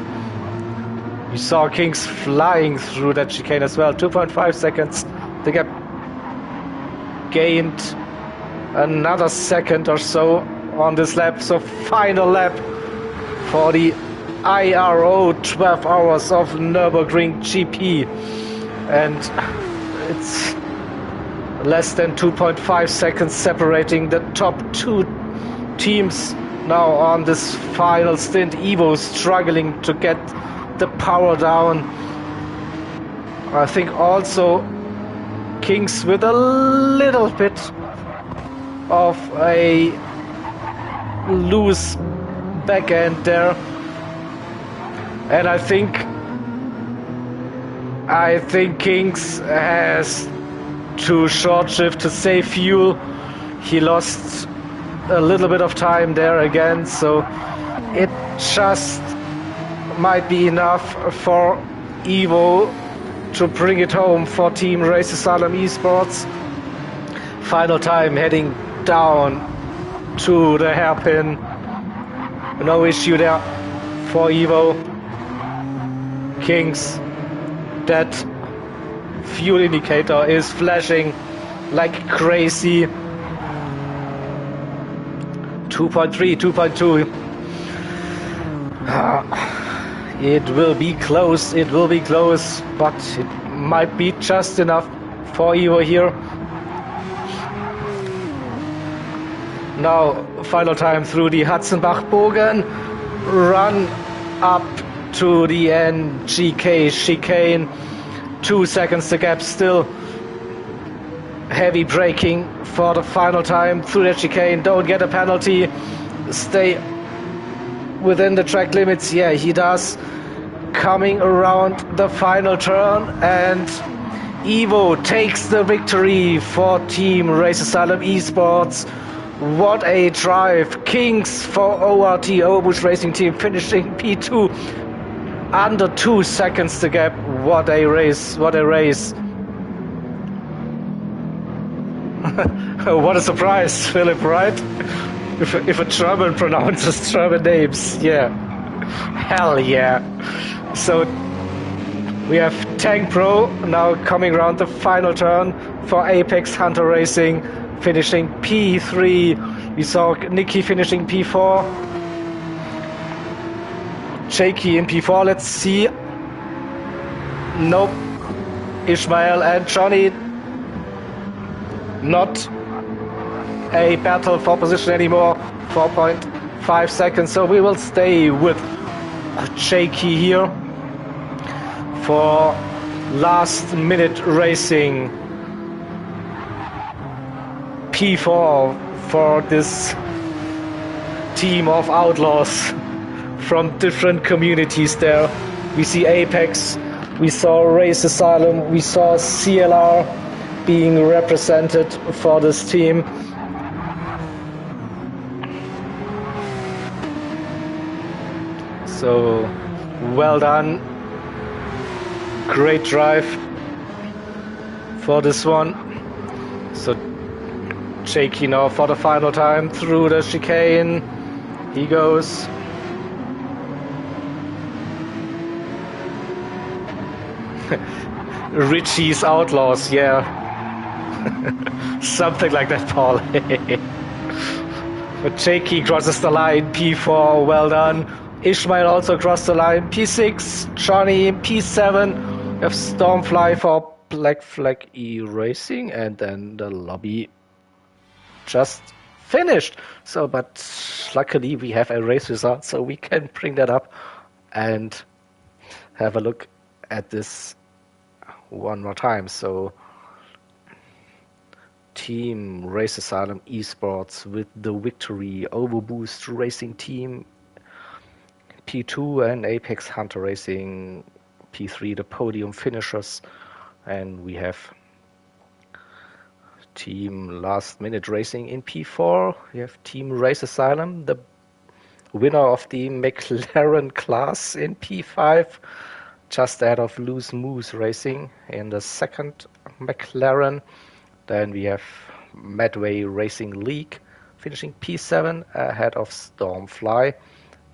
You saw Kings flying through that chicane as well. 2.5 seconds. The gap gained another second or so on this lap. So final lap for the IRO 12 hours of Nürburgring GP. And it's less than 2.5 seconds separating the top 2 teams now on this final stint. Ivo struggling to get the power down. I think also Kings with a little bit of a loose back end there. And I think Kings has to short shift to save fuel. He lost a little bit of time there again, so it just might be enough for Ivo to bring it home for Team Race Asylum Esports. Final time heading down to the hairpin. No issue there for Ivo. Kings, that fuel indicator is flashing like crazy. 2.3, 2.2. It will be close, but it might be just enough for Ivo here. Now, final time through the Hatzenbach-Bogen, run up to the NGK chicane. 2 seconds the gap still. Heavy braking for the final time through the chicane. Don't get a penalty. Stay within the track limits. Yeah, he does. Coming around the final turn, and Ivo takes the victory for Team Race Asylum Esports. What a drive. Kings for ORT, Obush Racing Team, finishing P2. Under 2 seconds the gap. What a race, what a race. What a surprise, Philip, right? If a German pronounces German names, yeah. Hell yeah. So we have Tank Pro now coming around the final turn for Apex Hunter Racing, finishing P3. We saw Nikki finishing P4. Jakey in P4, let's see. Nope. Ishmael and Johnny. Not a battle for position anymore. 4.5 seconds. So we will stay with Jakey here for last minute racing. P4 for this team of outlaws from different communities there. We see Apex, we saw Race Asylum, we saw CLR being represented for this team. So well done. Great drive for this one. So Jakey now for the final time through the chicane. He goes. Richie's Outlaws, yeah. Something like that, Paul. But Jakey crosses the line, P4, well done. Ishmael also crossed the line, P6, Johnny, P7. We have Stormfly for Black Flag E Racing, and then the lobby just finished. So, but luckily we have a race result, so we can bring that up and have a look at this one more time. So, Team Race Asylum Esports with the victory over Boost Racing Team P2 and Apex Hunter Racing P3, the podium finishers. And we have Team Last Minute Racing in P4. We have Team Race Asylum, the winner of the McLaren class in P5, just ahead of Loose Moose Racing in the second McLaren. Then we have Medway Racing League finishing P7 ahead of Stormfly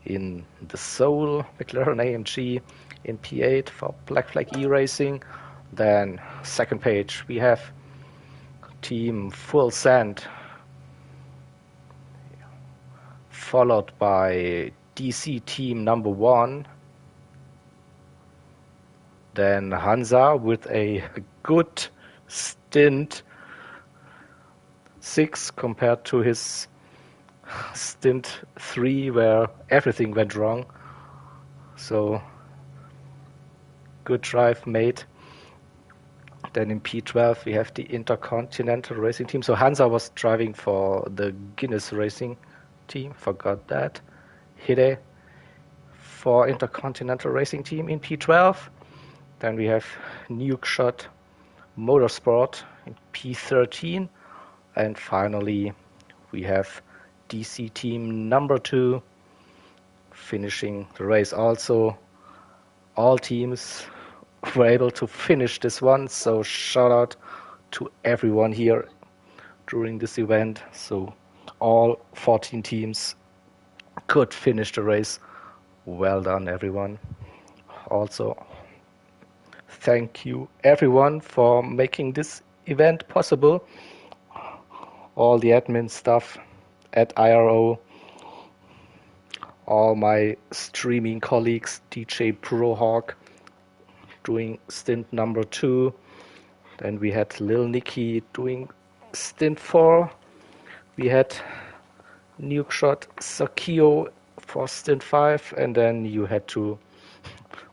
in the Soul McLaren AMG in P8 for Black Flag E Racing. Then second page we have Team Full Send followed by DC Team number 1. Then Hansa with a good stint 6 compared to his stint 3 where everything went wrong. So good drive made. Then in P12 we have the Intercontinental Racing Team. So Hansa was driving for the Guinness Racing Team, forgot that. Hide for Intercontinental Racing Team in P12. Then we have Nuke Shot Motorsport in P13. And finally, we have DC Team number 2 finishing the race. Also, all teams were able to finish this one. So shout out to everyone here during this event. So all 14 teams could finish the race. Well done, everyone. Also, thank you everyone for making this event possible. All the admin stuff at IRO, all my streaming colleagues, DJ Prohawk doing stint number 2. Then we had Lil Nicky doing stint 4. We had Nuke Shot Sakio for stint 5, and then you had to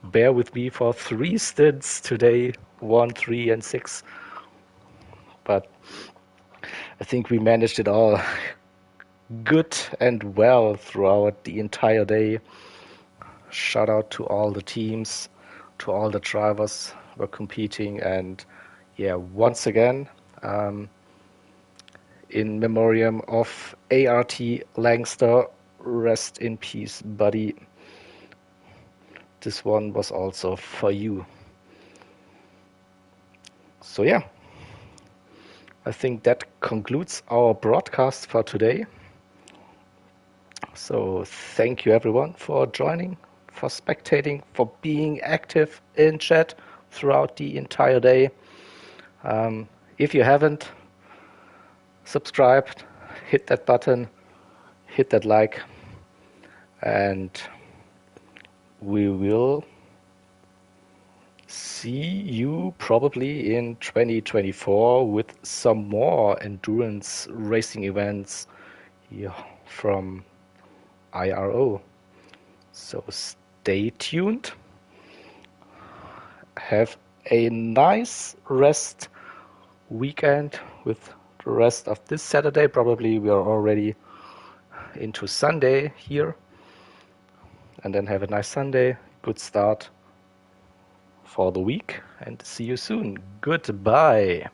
bear with me for 3 stints today, 1, 3, and 6. But I think we managed it all good and well throughout the entire day. Shout out to all the teams, to all the drivers who were competing, and yeah, once again, in memoriam of ART Langster, rest in peace, buddy. This one was also for you. So yeah, I think that concludes our broadcast for today. So thank you everyone for joining, for spectating, for being active in chat throughout the entire day. If you haven't subscribed, hit that button, hit that like, and we will see you probably in 2024 with some more endurance racing events from IRO. So stay tuned. Have a nice rest weekend with the rest of this Saturday. Probably we are already into Sunday here. And then have a nice Sunday. Good start for the week, and see you soon. Goodbye.